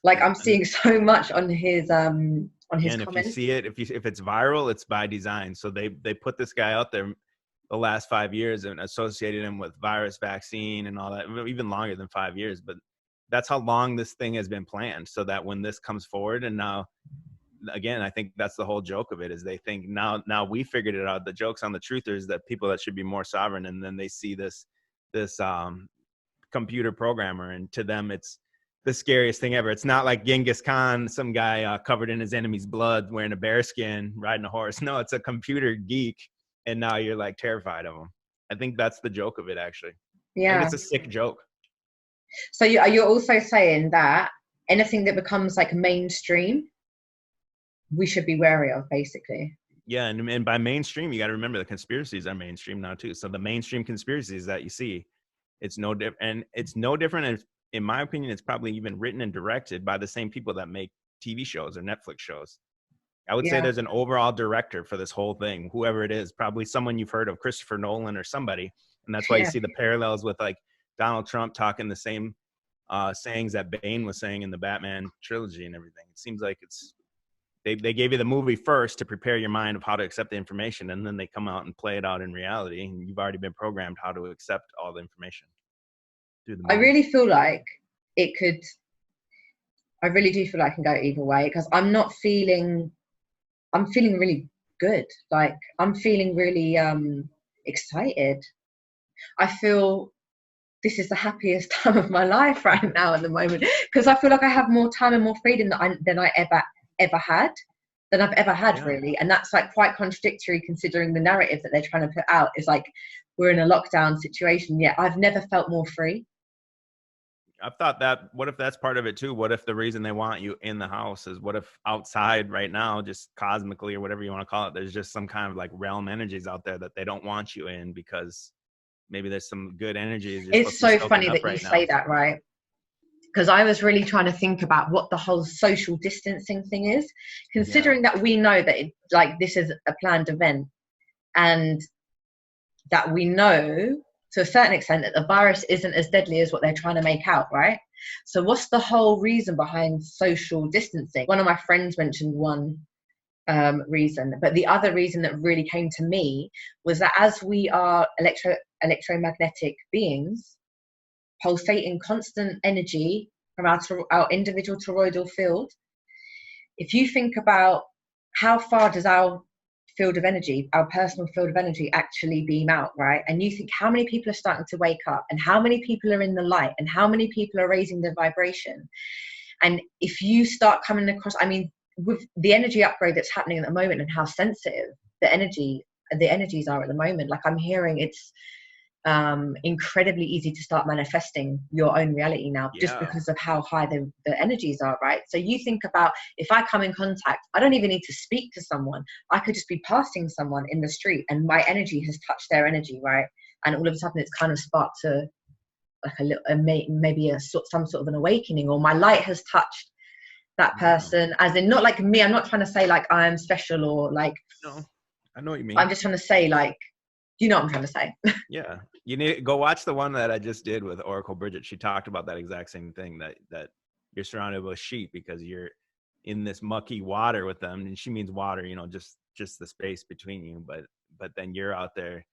Like I'm and seeing so much on his again, if you comments. see it, if it's viral, it's by design. So they put this guy out there the last 5 years and associated him with virus, vaccine, and all that, even longer than 5 years. But that's how long this thing has been planned, so that when this comes forward, and now again, I think that's the whole joke of it, is they think now we figured it out. The joke's on the truthers, that people that should be more sovereign, and then they see this computer programmer, and to them it's the scariest thing ever. It's not like Genghis Khan, some guy covered in his enemy's blood, wearing a bear skin, riding a horse. No, it's a computer geek, and now you're like terrified of him. I think that's the joke of it, actually. I think Yeah. it's a sick joke. So you're also saying that anything that becomes like mainstream, we should be wary of, basically. Yeah, and by mainstream, you got to remember the conspiracies are mainstream now too. So the mainstream conspiracies that you see, it's no different, and it's no different. In my opinion, it's probably even written and directed by the same people that make TV shows or Netflix shows. I would say Yeah. there's an overall director for this whole thing, whoever it is, probably someone you've heard of, Christopher Nolan or somebody, and that's why you Yeah. see the parallels with like Donald Trump talking the same sayings that Bane was saying in the Batman trilogy and everything. It seems like they gave you the movie first to prepare your mind of how to accept the information, and then they come out and play it out in reality, and you've already been programmed how to accept all the information through the I movie. really feel like it could. I really do feel like it can go either way, because I'm feeling really good. Like I'm feeling really excited. I feel this is the happiest time of my life right now at the moment, because I feel like I have more time and more freedom than I ever had, than I've ever had, Yeah. really. And that's like quite contradictory, considering the narrative that they're trying to put out is like we're in a lockdown situation. Yet I've never felt more free. I've thought that, what if that's part of it too? What if the reason they want you in the house is, what if outside right now, just cosmically or whatever you want to call it, there's just some kind of like realm energies out there that they don't want you in, because maybe there's some good energies you're supposed It's to be so soaking funny up that you right now. say that, right? Because I was really trying to think about what the whole social distancing thing is, Yeah. considering that we know that like this is a planned event, and that we know to a certain extent that the virus isn't as deadly as what they're trying to make out, right? So what's the whole reason behind social distancing? One of my friends mentioned one reason, but the other reason that really came to me was that as we are electromagnetic beings, pulsating constant energy from our individual toroidal field, if you think about how far does our field of energy, our personal field of energy, actually beam out, right? And you think how many people are starting to wake up, and how many people are in the light, and how many people are raising their vibration. And if you start coming across, I mean, with the energy upgrade that's happening at the moment, and how sensitive the energies are at the moment, like I'm hearing it's incredibly easy to start manifesting your own reality now, just Yeah. because of how high the energies are, right? So you think about, if I come in contact, I don't even need to speak to someone. I could just be passing someone in the street, and my energy has touched their energy, right? And all of a sudden it's kind of sparked a like a little maybe some sort of an awakening, or my light has touched that Yeah. person, as in not like me. I'm not trying to say like I'm special, or like, No, I know what you mean. I'm just trying to say, like, you know what I'm trying to say. Yeah. You need to go watch the one that I just did with Oracle Bridget. She talked about that exact same thing, that you're surrounded with sheep because you're in this mucky water with them. And she means water, just just the space between you, but then you're out there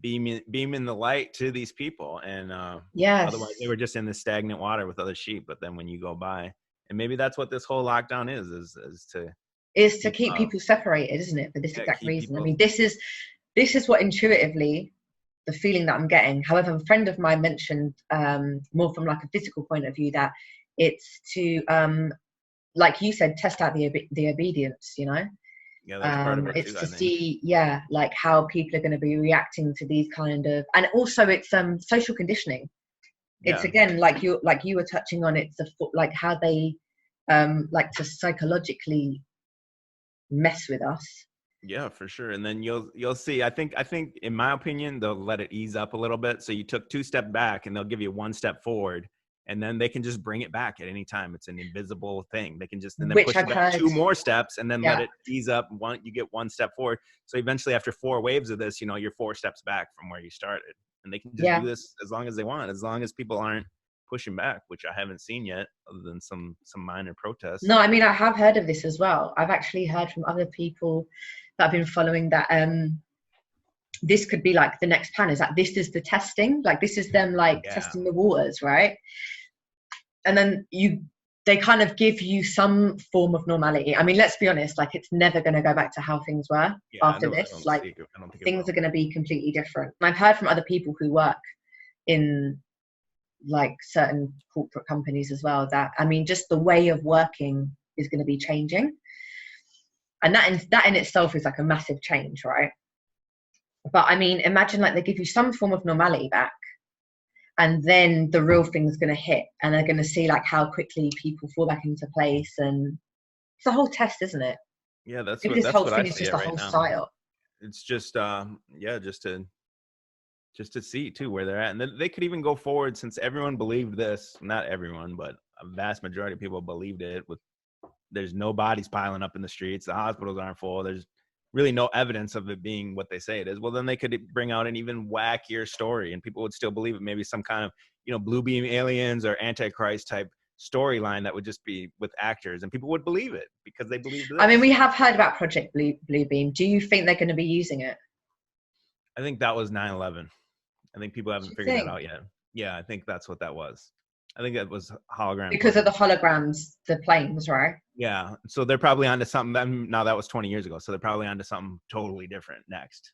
beaming the light to these people, and Yes. otherwise they were just in the stagnant water with other sheep. But then when you go by, and maybe that's what this whole lockdown is to keep people separated, isn't it? For this exact reason. people, I mean, this is what intuitively the feeling that I'm getting. However, a friend of mine mentioned more from like a physical point of view that it's to like you said, test out the obedience, you know. Yeah, that's part of it it's too, to see, like how people are going to be reacting to these kind of, and also it's social conditioning. It's again like you were touching on, it's like how they like to psychologically mess with us. Yeah, for sure. And then you'll see, I think in my opinion, they'll let it ease up a little bit. So you took 2 steps back and they'll give you 1 step forward, and then they can just bring it back at any time. It's an invisible thing. They can just, and then push you back 2 more steps and then let it ease up. You get 1 step forward. So eventually after 4 waves of this, you're 4 steps back from where you started, and they can just do this as long as they want, as long as people aren't pushing back, which I haven't seen yet, other than some minor protests. No, I mean, I have heard of this as well. I've actually heard from other people that I've been following that this could be like the next plan, is that this is the testing, like this is them like testing the waters, right? And then they kind of give you some form of normality. I mean, let's be honest, like it's never going to go back to how things were after this. Like things are going to be completely different. And I've heard from other people who work in like certain corporate companies as well, that I mean just the way of working is going to be changing, and that in itself is like a massive change, right? But I mean, imagine like they give you some form of normality back, and then the real thing's going to hit, and they're going to see like how quickly people fall back into place, and it's a whole test, isn't it? Yeah, that's maybe what, this that's whole what thing I is see just a right whole now. style. It's just just to see too where they're at, and then they could even go forward, since everyone believed this. Not everyone, but a vast majority of people believed it. There's no bodies piling up in the streets, the hospitals aren't full, there's really no evidence of it being what they say it is. Well, then they could bring out an even wackier story, and people would still believe it. Maybe some kind of blue beam aliens or antichrist type storyline that would just be with actors, and people would believe it because they believed this. I mean, we have heard about Project Blue Beam. Do you think they're going to be using it? I think that was 9/11. I think people haven't figured that out yet. Yeah, I think that's what that was. I think it was hologram. Because of the holograms, the planes, right? Yeah. So they're probably onto something. Now that was 20 years ago. So they're probably onto something totally different next.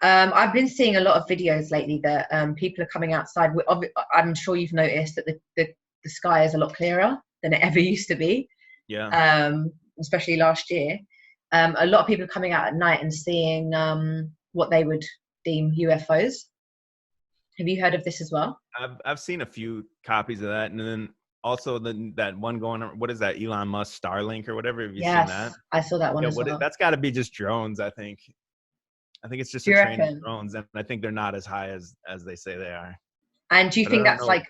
I've been seeing a lot of videos lately that people are coming outside. I'm sure you've noticed that the sky is a lot clearer than it ever used to be. Yeah. Especially last year. A lot of people are coming out at night and seeing what they would deem UFOs. Have you heard of this as well? I've seen a few copies of that, and then also that one going on. What is that, Elon Musk Starlink or whatever? Have you seen that? I saw that one as well. That's got to be just drones. I think it's just a train of drones, and I think they're not as high as they say they are. And do you think that's like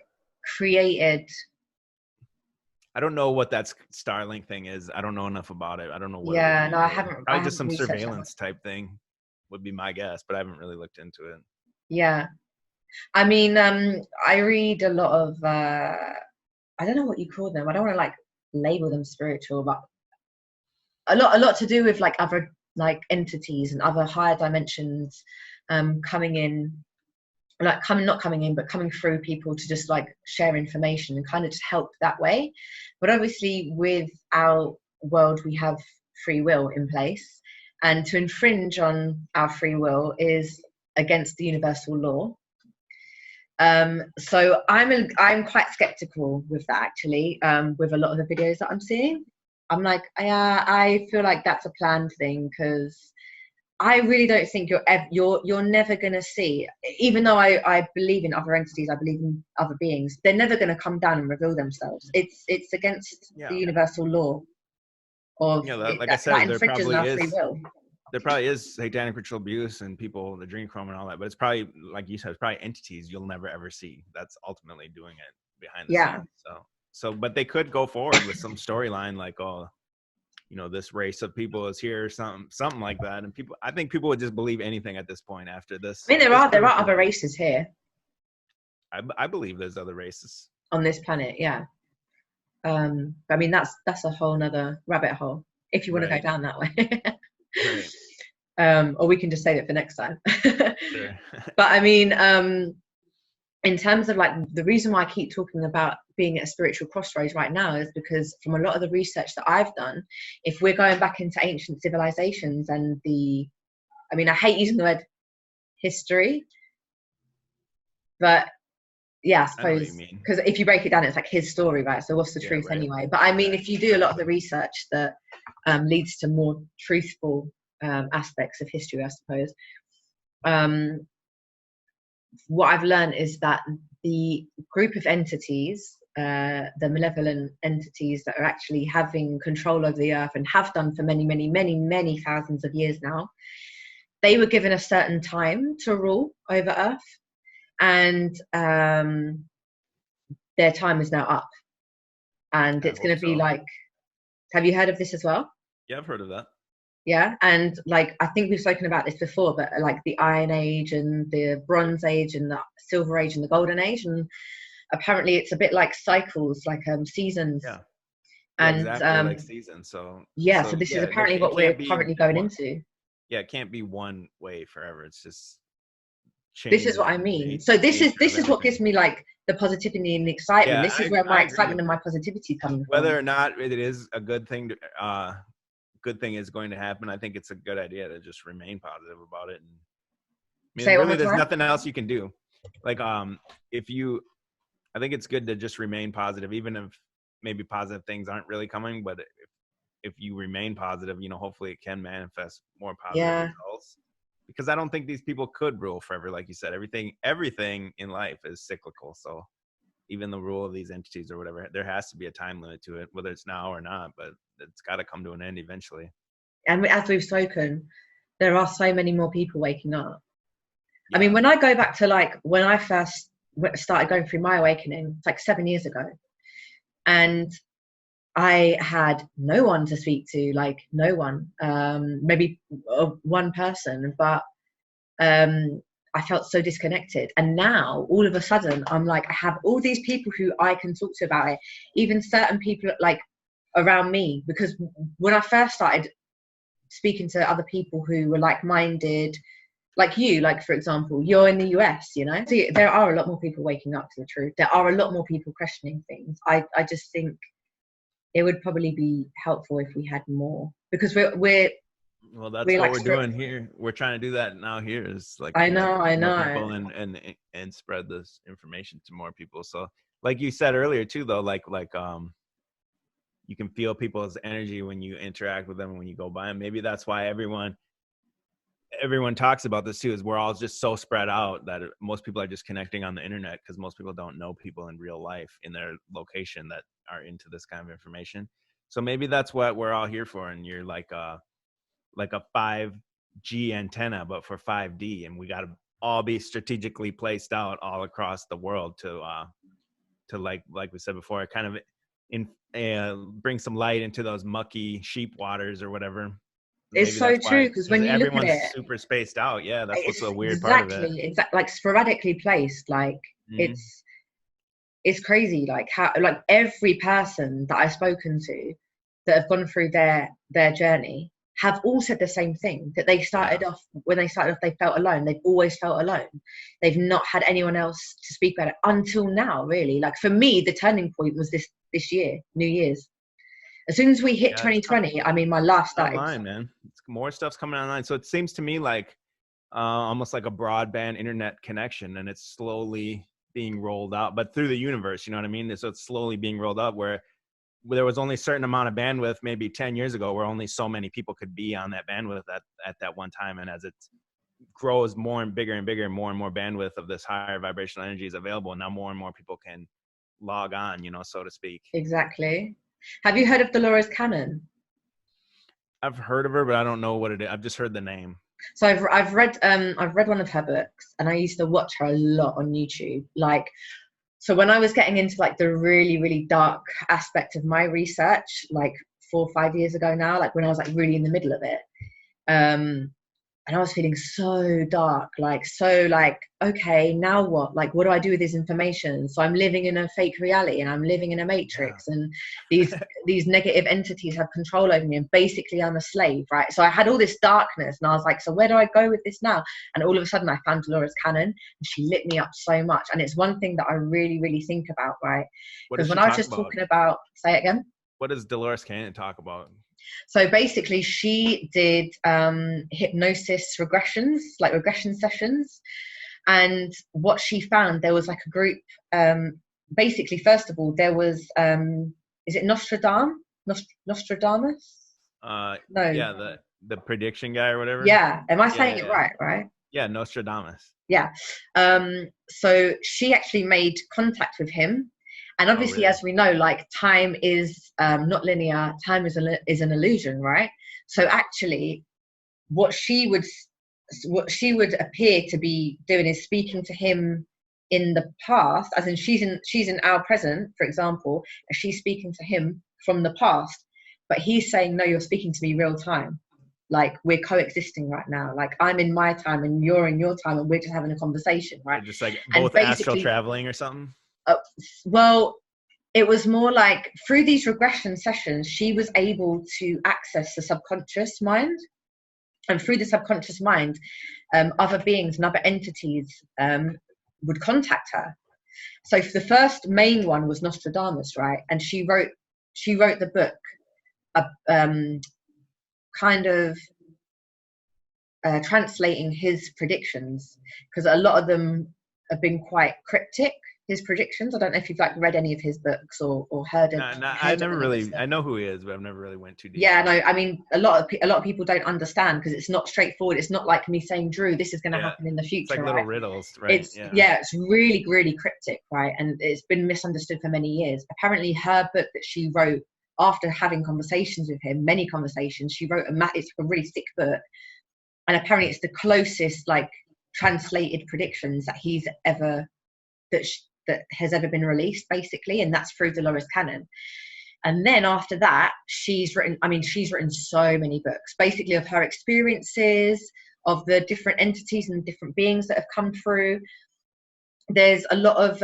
created? I don't know what that Starlink thing is. I don't know enough about it. I don't know what. Yeah, no, I haven't. Probably just some surveillance type thing would be my guess, but I haven't really looked into it. Yeah. I mean, I read a lot of, I don't know what you call them. I don't want to like label them spiritual, but a lot to do with like other like entities and other higher dimensions coming in, like not coming in, but coming through people to just like share information and kind of just help that way. But obviously with our world, we have free will in place, and to infringe on our free will is against the universal law. So I'm quite skeptical with that, actually, with a lot of the videos that I'm seeing. I'm like, I feel like that's a planned thing, because I really don't think you're never gonna see, even though I believe in other entities, I believe in other beings, they're never gonna come down and reveal themselves. It's against the universal law of like I said, that infringes on our free will. There probably is satanic ritual abuse and people, the adrenochrome and all that, but it's probably, like you said, it's probably entities you'll never ever see. That's ultimately doing it behind the scenes. So, but they could go forward with some storyline like, oh, this race of people is here, or something like that. And I think people would just believe anything at this point after this. I mean, there are other races here. I believe there's other races on this planet. Yeah. I mean, that's a whole nother rabbit hole if you want to go down that way. Right. Or we can just save it for next time. Sure. But I mean, in terms of like the reason why I keep talking about being at a spiritual crossroads right now is because from a lot of the research that I've done, if we're going back into ancient civilizations and I mean, I hate using the word history, but yeah, I I know what you suppose, mean. because if you break it down, it's like his story, right? So what's the Yeah, truth right. anyway? But I mean, if you do a lot of the research that leads to more truthful aspects of history, I suppose, what I've learned is that the group of entities, the malevolent entities that are actually having control over the earth and have done for many, many, many, many thousands of years now, they were given a certain time to rule over earth, and their time is now up. And I it's going hope to be so. like, have you heard of this as well? Yeah, I've heard of that. Yeah. And like, I think we've spoken about this before, but like the Iron Age and the Bronze Age and the Silver Age and the Golden Age. And apparently it's a bit like cycles, like seasons. Yeah. Yeah, And exactly, like seasons. So yeah, so this is yeah, apparently it what we're can't be currently going one. into. Yeah, it can't be one way forever. It's just This is what changes I in the mean. So this nature of is what gives everything. me like the positivity and the excitement. Yeah, This is where I my agree excitement with and my that. positivity is coming Whether from. or not it is a good thing good thing is going to happen, I think it's a good idea to just remain positive about it. And I Say mean, it one really, more there's time. nothing else you can do. Like, if you, I think it's good to just remain positive, even if maybe positive things aren't really coming. But if you remain positive, hopefully it can manifest more positive Yeah. results. Because I don't think these people could rule forever, like you said. Everything in life is cyclical. So even the rule of these entities or whatever, there has to be a time limit to it, whether it's now or not. But it's got to come to an end eventually. And as we've spoken, there are so many more people waking up. I mean, Yeah. when I go back to like when I first started going through my awakening, it's like 7 years ago, and I had no one to speak to, like no one, maybe one person, but I felt so disconnected. And now all of a sudden I'm like, I have all these people who I can talk to about it, even certain people like around me, because when I first started speaking to other people who were like-minded, like you, like for example, you're in the US, so there are a lot more people waking up to the truth. There are a lot more people questioning things. I just think it would probably be helpful if we had more, because Well, that's we're what like we're doing here. We're trying to do that now here, is like I connect know more people and spread this information to more people. So like you said earlier too, though, like you can feel people's energy when you interact with them and when you go by them. Maybe that's why everyone talks about this too, is we're all just so spread out that most people are just connecting on the internet, because most people don't know people in real life in their location that are into this kind of information. So maybe that's what we're all here for. And you're like a 5G antenna, but for 5D, and we got to all be strategically placed out all across the world to like we said before, kind of bring some light into those mucky sheep waters or whatever. It's Maybe so that's true, why, because because when you look at everyone's it, super spaced out. Yeah, that's what's it's a weird part of it. exactly like sporadically placed. Like Mm-hmm. it's crazy, like how like every person that I've spoken to that have gone through their journey have all said the same thing, that they started off, when they started off, they felt alone. They've always felt alone. They've not had anyone else to speak about it until now, really. Like for me, the turning point was this year, New Year's. As soon as we hit 2020, I mean, my life started online, man. More stuff's coming online. So it seems to me like almost like a broadband internet connection, and it's slowly being rolled out, but through the universe, you know what I mean? So it's slowly being rolled out, where there was only a certain amount of bandwidth maybe 10 years ago, where only so many people could be on that bandwidth at that one time. And as it grows more and bigger and bigger, more and more bandwidth of this higher vibrational energy is available, and now more and more people can log on, so to speak. Exactly. Have you heard of Dolores Cannon? I've heard of her, but I don't know what it is. I've just heard the name. So I've read one of her books, and I used to watch her a lot on YouTube. Like, so when I was getting into like the really, really dark aspect of my research, like 4 or 5 years ago now, like when I was like really in the middle of it, and I was feeling so dark, like, so like, okay, now what? Like, what do I do with this information? So I'm living in a fake reality, and I'm living in a Yeah. matrix, and these negative entities have control over me, and basically I'm a slave, right? So I had all this darkness, and I was like, so where do I go with this now? And all of a sudden I found Dolores Cannon, and she lit me up so much. And it's one thing that I really, really think about, right? What does Because she when I was talk just about? talking about, say it again. What does Dolores Cannon talk about? So basically, she did hypnosis regressions, like regression sessions. And what she found, there was like a group. Basically, first of all, there was, is it Nostradamus? No. Yeah, the prediction guy or whatever. Yeah. Am I Yeah, saying yeah, it yeah. right? Right. Yeah, Nostradamus. Yeah. So she actually made contact with him. And Oh, obviously, really? as we know, like time is not linear. Time is an illusion, right? So actually, what she would appear to be doing is speaking to him in the past, as in she's in our present, for example, and she's speaking to him from the past, but he's saying, no, you're speaking to me real time, like we're coexisting right now, like I'm in my time and you're in your time, and we're just having a conversation, right? They're just like And both astral basically, traveling or something. well, it was more like through these regression sessions she was able to access the subconscious mind, and through the subconscious mind, other beings and other entities would contact her. So the first main one was Nostradamus, right? And she wrote the book, kind of translating his predictions, because a lot of them have been quite cryptic. His predictions. I don't know if you've like read any of his books or heard of No, I heard of never any of his really. stuff. I know who he is, but I've never really went too deep. Yeah, no, I mean, a lot of people don't understand because it's not straightforward. It's not like me saying, Drew, this is going to Yeah, happen in the it's like future, little right? riddles, right? It's Yeah. yeah, it's really, really cryptic, right? And it's been misunderstood for many years. Apparently, her book that she wrote after having conversations with him, many conversations, she wrote it's a really thick book, and apparently, it's the closest like translated predictions that he's ever that has ever been released, basically, and that's through Dolores Cannon. And then after that, she's written so many books, basically of her experiences, of the different entities and different beings that have come through. There's a lot of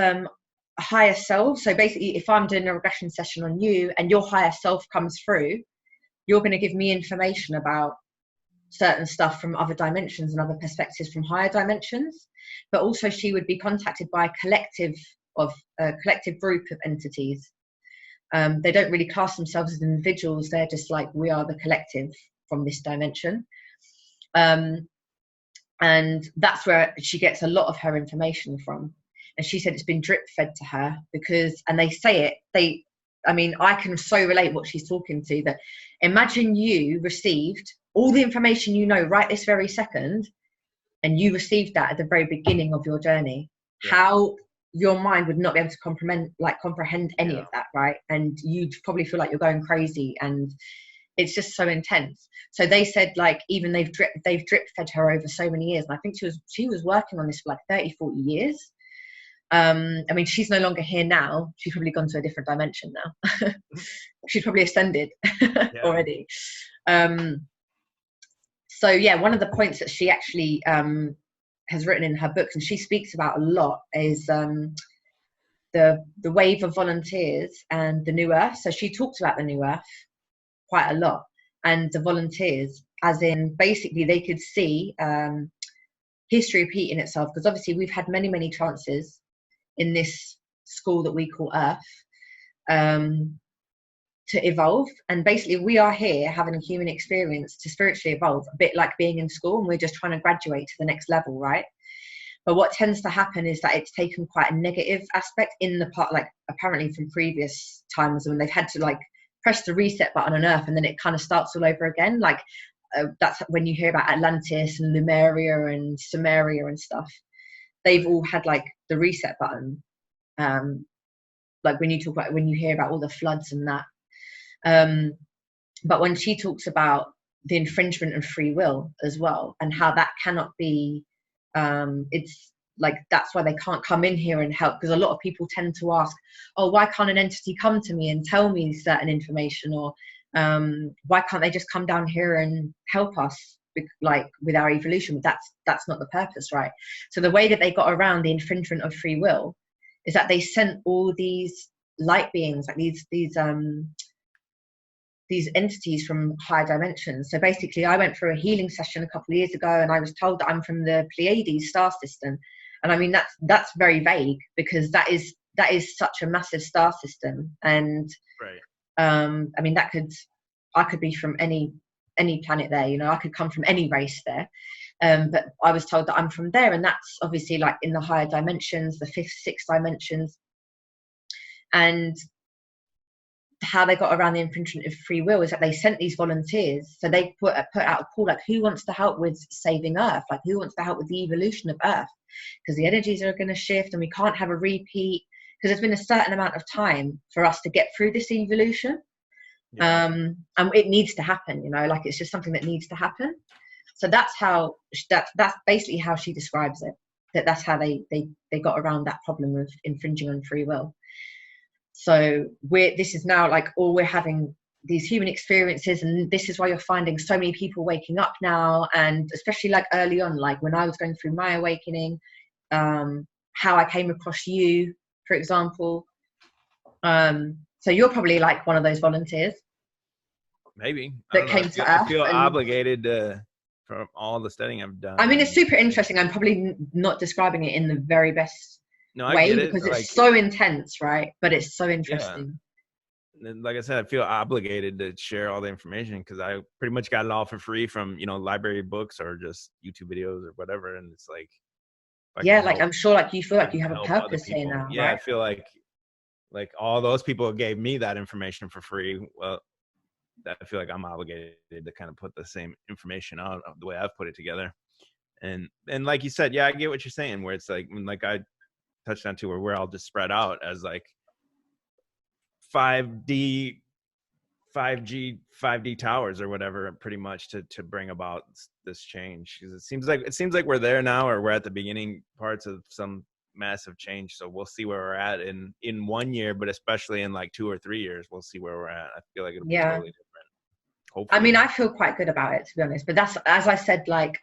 higher self. So basically, if I'm doing a regression session on you and your higher self comes through, you're going to give me information about certain stuff from other dimensions and other perspectives from higher dimensions. But also she would be contacted by a collective group of entities. They don't really class themselves as individuals. They're just like, we are the collective from this dimension. And that's where she gets a lot of her information from. And she said it's been drip fed to her because, and they say it, I can so relate what she's talking to, that imagine you received all the information you know right this very second, and you received that at the very beginning of your journey. Yeah. How your mind would not be able to comprehend any of that, right? And you'd probably feel like you're going crazy, and it's just so intense. So they said, like, even they've drip fed her over so many years, and I think she was working on this for like 30-40 years. She's no longer here now. She's probably gone to a different dimension now. She's probably ascended already. So yeah, one of the points that she actually has written in her books, and she speaks about a lot, is the wave of volunteers and the new earth. So she talks about the new earth quite a lot, and the volunteers, as in basically they could see history repeating itself, because obviously we've had many chances in this school that we call Earth to evolve, and basically we are here having a human experience to spiritually evolve, a bit like being in school, and we're just trying to graduate to the next level, right? But what tends to happen is that it's taken quite a negative aspect in the part, like apparently from previous times when they've had to like press the reset button on Earth, and then it kind of starts all over again. Like that's when you hear about Atlantis and Lemuria and Sumeria and stuff. They've all had like the reset button. Like when you hear about all the floods and that. But when she talks about the infringement of free will as well, and how that cannot be, it's like, that's why they can't come in here and help, because a lot of people tend to ask, oh, why can't an entity come to me and tell me certain information, or why can't they just come down here and help us? like with our evolution. That's not the purpose, right? So the way that they got around the infringement of free will is that they sent all these light beings, like these entities from higher dimensions. So basically, I went through a healing session a couple of years ago, and I was told that I'm from the Pleiades star system. And I mean, that's very vague, because that is such a massive star system. And right. I mean, I could be from any planet there, you know, I could come from any race there. But I was told that I'm from there, and that's obviously like in the higher dimensions, the 5th, 6th dimensions. And how they got around the infringement of free will is that they sent these volunteers. So they put out a call, like, who wants to help with saving Earth? Like, who wants to help with the evolution of Earth? Because the energies are going to shift, and we can't have a repeat, because there's been a certain amount of time for us to get through this evolution. Yeah. And it needs to happen, you know, like, it's just something that needs to happen. So that's basically how she describes it, that's how they got around that problem of infringing on free will. So this is now like, we're having these human experiences, and this is why you're finding so many people waking up now. And especially like early on, like when I was going through my awakening, how I came across you, for example. So you're probably like one of those volunteers. Maybe. That came to Earth. I feel obligated from all the studying I've done. I mean, it's super interesting. I'm probably not describing it in the very best way, because it's so intense, right? But it's so interesting. Yeah. And like I said, I feel obligated to share all the information, because I pretty much got it all for free from, you know, library books or just YouTube videos or whatever. And it's like, like, I'm sure like you feel like you have a purpose here now. Yeah, right? I feel like all those people who gave me that information for free, well, I feel like I'm obligated to kind of put the same information out the way I've put it together. And like you said, yeah, I get what you're saying, where it's like I touched on too, where we're all just spread out as like 5G towers or whatever, pretty much to bring about this change. Because it seems like we're there now, or we're at the beginning parts of some massive change. So we'll see where we're at in 1 year, but especially in like 2 or 3 years, we'll see where we're at. I feel like it'll be totally different. Hopefully. I mean, I feel quite good about it, to be honest. But that's, as I said, like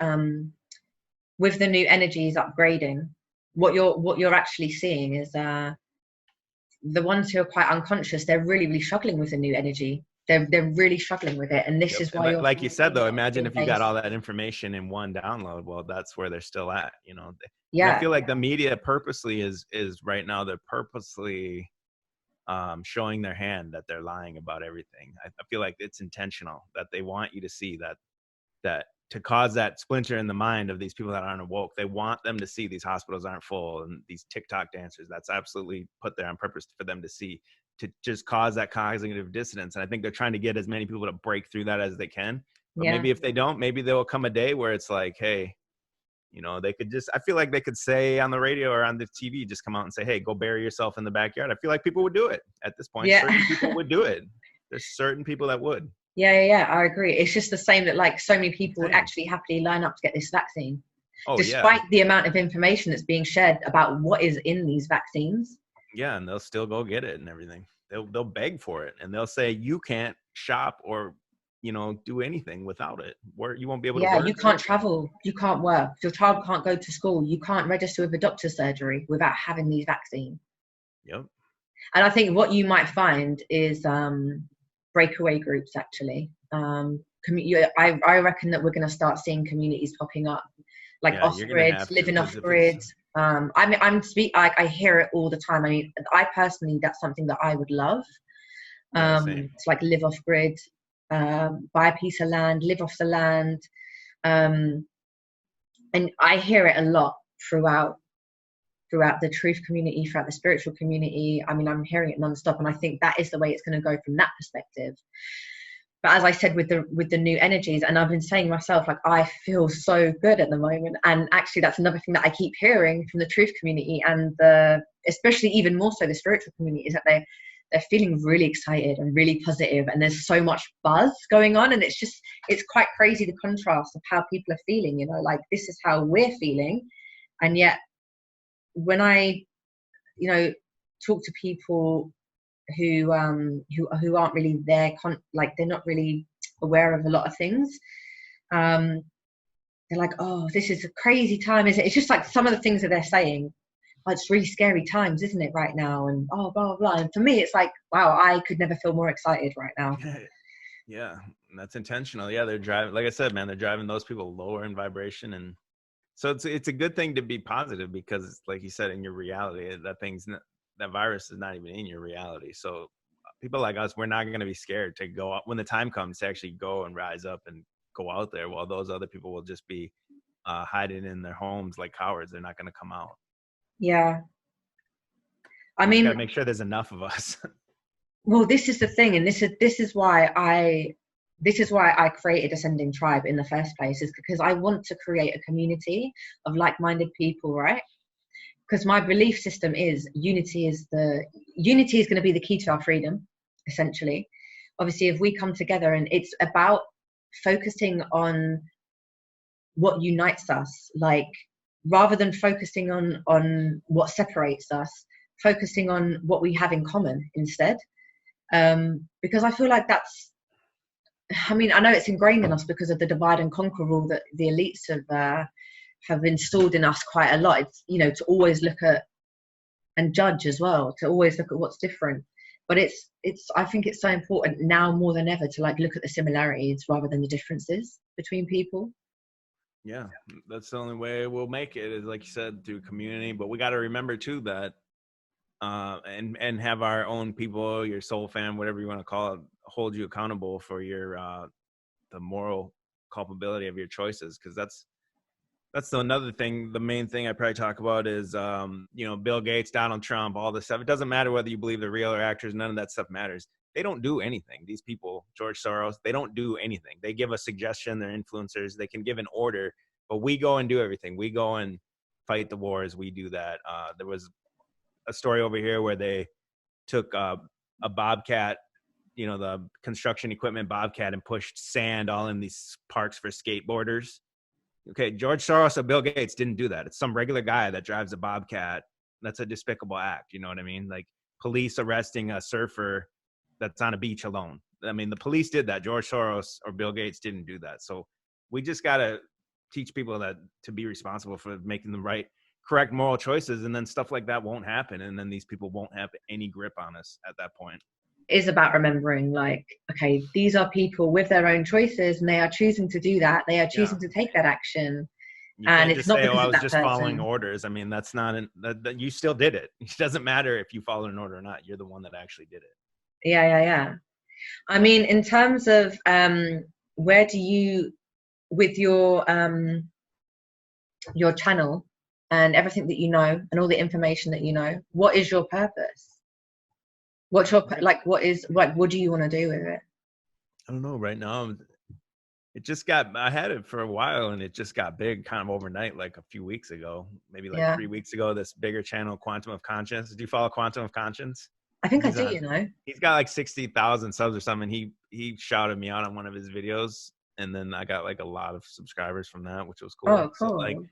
with the new energies upgrading, what you're actually seeing is the ones who are quite unconscious, they're really struggling with the new energy. They're really struggling with it, and this is why. Like you said, though, imagine if you got all that information in one download. Well, that's where they're still at, you know. Yeah. And I feel like the media purposely is right now. They're purposely showing their hand that they're lying about everything. I feel like it's intentional, that they want you to see that to cause that splinter in the mind of these people that aren't awoke. They want them to see these hospitals aren't full, and these TikTok dancers, that's absolutely put there on purpose for them to see, to just cause that cognitive dissonance. And I think they're trying to get as many people to break through that as they can. But maybe if they don't, maybe there will come a day where it's like, hey, you know, they could just, I feel like they could say on the radio or on the TV, just come out and say, hey, go bury yourself in the backyard. I feel like people would do it at this point. Yeah. Certain people would do it. There's certain people that would. Yeah, I agree. It's just the same that like so many people would actually happily line up to get this vaccine. Despite the amount of information that's being shared about what is in these vaccines. Yeah, and they'll still go get it and everything. They'll beg for it, and they'll say you can't shop or, you know, do anything without it. Where you won't be able to work. You can't travel, you can't work, your child can't go to school, you can't register with a doctor's surgery without having these vaccines. Yep. And I think what you might find is breakaway groups, actually. I reckon that we're going to start seeing communities popping up, like off-grid, living off-grid. I hear it all the time. I mean, I personally, that's something that I would love. It's like live off-grid, buy a piece of land, live off the land. And I hear it a lot throughout the truth community, throughout the spiritual community. I mean, I'm hearing it nonstop, and I think that is the way it's going to go from that perspective. But as I said, with the new energies, and I've been saying myself, like, I feel so good at the moment. And actually, that's another thing that I keep hearing from the truth community, and especially even more so the spiritual community, is that they're feeling really excited and really positive, and there's so much buzz going on, and it's quite crazy, the contrast of how people are feeling, you know, like this is how we're feeling. And yet when I, you know, talk to people who aren't really there, like they're not really aware of a lot of things, they're like, oh, this is a crazy time, isn't it? It's just like some of the things that they're saying, oh, it's really scary times, isn't it, right now? And oh, blah, blah, blah. And for me, it's like, wow, I could never feel more excited right now. Yeah, that's intentional. Yeah, they're driving, like I said, man, they're driving those people lower in vibration. And so it's a good thing to be positive, because like you said, in your reality, that virus is not even in your reality. So people like us, we're not going to be scared to go out when the time comes to actually go and rise up and go out there, while those other people will just be hiding in their homes like cowards. They're not going to come out. Yeah. I We just mean, gotta make sure there's enough of us. well, this is the thing, and this is why I created Ascending Tribe in the first place, is because I want to create a community of like-minded people, right? Because my belief system is unity is going to be the key to our freedom, essentially. Obviously, if we come together, and it's about focusing on what unites us, like rather than focusing on what separates us, focusing on what we have in common instead. Because I feel like I know it's ingrained in us because of the divide and conquer rule that the elites have installed in us quite a lot. It's, to always look at and judge as well, to always look at what's different. But I think it's so important now more than ever to like look at the similarities rather than the differences between people. Yeah, that's the only way we'll make it, is like you said, through community. But we got to remember too that and have our own people, your soul fam, whatever you want to call it, hold you accountable for your the moral culpability of your choices. Because that's another thing. The main thing I probably talk about is Bill Gates, Donald Trump, all this stuff. It doesn't matter whether you believe they're real or actors. None of that stuff matters. They don't do anything. These people, George Soros, they don't do anything. They give a suggestion. They're influencers. They can give an order, but we go and do everything. We go and fight the wars. We do that. There was a story over here where they took a Bobcat, the construction equipment Bobcat, and pushed sand all in these parks for skateboarders. Okay, George Soros or Bill Gates didn't do that. It's some regular guy that drives a Bobcat. That's a despicable act. You know what I mean? Like police arresting a surfer that's on a beach alone. I mean, the police did that. George Soros or Bill Gates didn't do that. So we just got to teach people that to be responsible for making the correct moral choices, and then stuff like that won't happen. And then these people won't have any grip on us at that point. Is about remembering, like, okay, these are people with their own choices, and they are choosing to do that. They are choosing to take that action. And it's not because I was just following orders. I mean, that's not that you still did it. It doesn't matter if you followed an order or not. You're the one that actually did it. Yeah. I mean, in terms of where do you, with your channel and everything that you know and all the information that you know, what is your purpose? What's your what do you want to do with it? I don't know. Right now, I had it for a while, and it just got big kind of overnight, like a few weeks ago, maybe 3 weeks ago. This bigger channel, Quantum of Conscience. Do you follow Quantum of Conscience? I think I do. He's got like 60,000 subs or something. He shouted me out on one of his videos, and then I got like a lot of subscribers from that, which was cool. Oh, cool.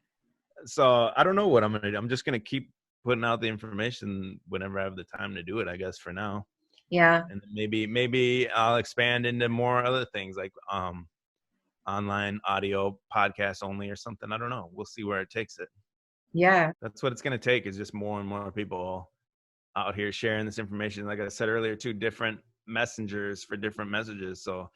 So I don't know what I'm gonna do. I'm just gonna keep putting out the information whenever I have the time to do it, I guess, for now. Yeah. And maybe I'll expand into more other things, like online audio podcast only or something. I don't know. We'll see where it takes it. Yeah. That's what it's going to take, is just more and more people out here sharing this information. Like I said earlier, too, different messengers for different messages. So,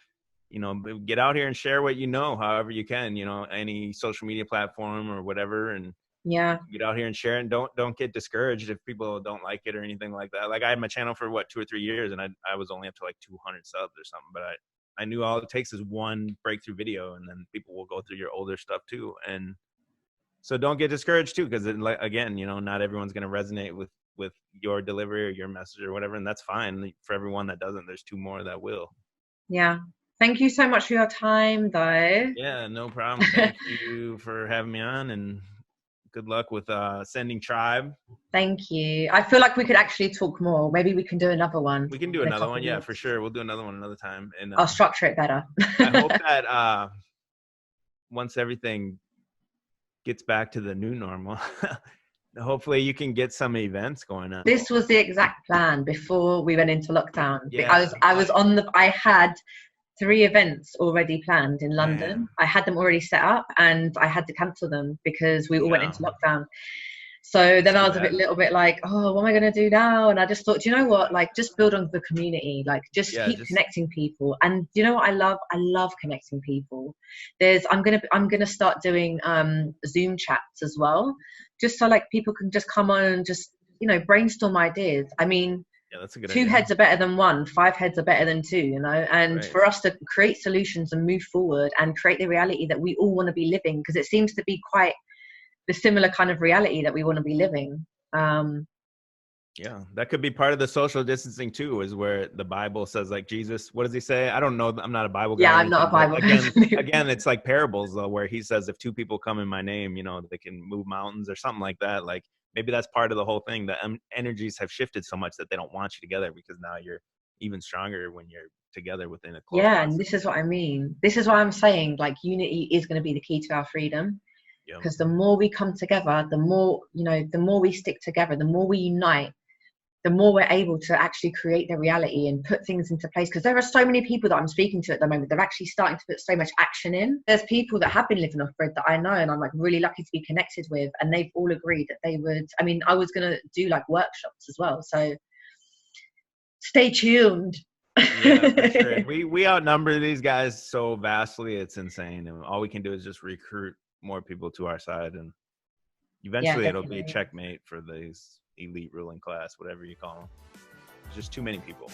get out here and share what you know, however you can, any social media platform or whatever. And get out here and share it. And don't get discouraged if people don't like it or anything like that. Like I had my channel for 2 or 3 years, and I was only up to like 200 subs or something, but I knew all it takes is one breakthrough video, and then people will go through your older stuff too. And so don't get discouraged too, because again, not everyone's going to resonate with your delivery or your message or whatever, and that's fine. For everyone that doesn't, there's 2 more that will. Yeah. Thank you so much for your time, though. Yeah, no problem. Thank you for having me on, and good luck with Ascending Tribe. Thank you. I feel like we could actually talk more. Maybe we can do another one. We can do another one. Yeah, for sure. We'll do another one another time. And I'll structure it better. I hope that once everything gets back to the new normal, hopefully you can get some events going on. This was the exact plan before we went into lockdown. Yeah. I had 3 events already planned in London. Man. I had them already set up, and I had to cancel them because we all went into lockdown. So then I was a little bit like, oh, what am I going to do now? And I just thought, you know what, like, just build on the community, like, just keep connecting people. And you know what I love? I love connecting people. I'm gonna start doing Zoom chats as well, just so like people can just come on and just, you know, brainstorm ideas. I mean, yeah, that's a good 2 idea. heads are better than 1, 5 heads are better than 2, you know. And for us to create solutions and move forward and create the reality that we all want to be living, because it seems to be quite the similar kind of reality that we want to be living. Yeah, that could be part of the social distancing too, is where the Bible says, like, Jesus, what does he say? I don't know. I'm not a Bible guy. Yeah, I'm not a Bible guy. Again, it's like parables though, where he says, if 2 people come in my name, you know, they can move mountains or something like that. Like, maybe that's part of the whole thing. The energies have shifted so much that they don't want you together, because now you're even stronger when you're together within a close process. And this is what I mean. This is why I'm saying, like, unity is going to be the key to our freedom. Because the more we come together, the more, you know, the more we stick together, the more we unite, the more we're able to actually create the reality and put things into place. Because there are so many people that I'm speaking to at the moment, they're actually starting to put so much action in. There's people that have been living off bread that I know, and I'm like really lucky to be connected with, and they've all agreed that they would. I mean, I was going to do like workshops as well, so stay tuned. Yeah, for sure. We outnumber these guys so vastly, it's insane, and all we can do is just recruit more people to our side, and eventually it'll be checkmate for these elite ruling class, whatever you call them. There's just too many people.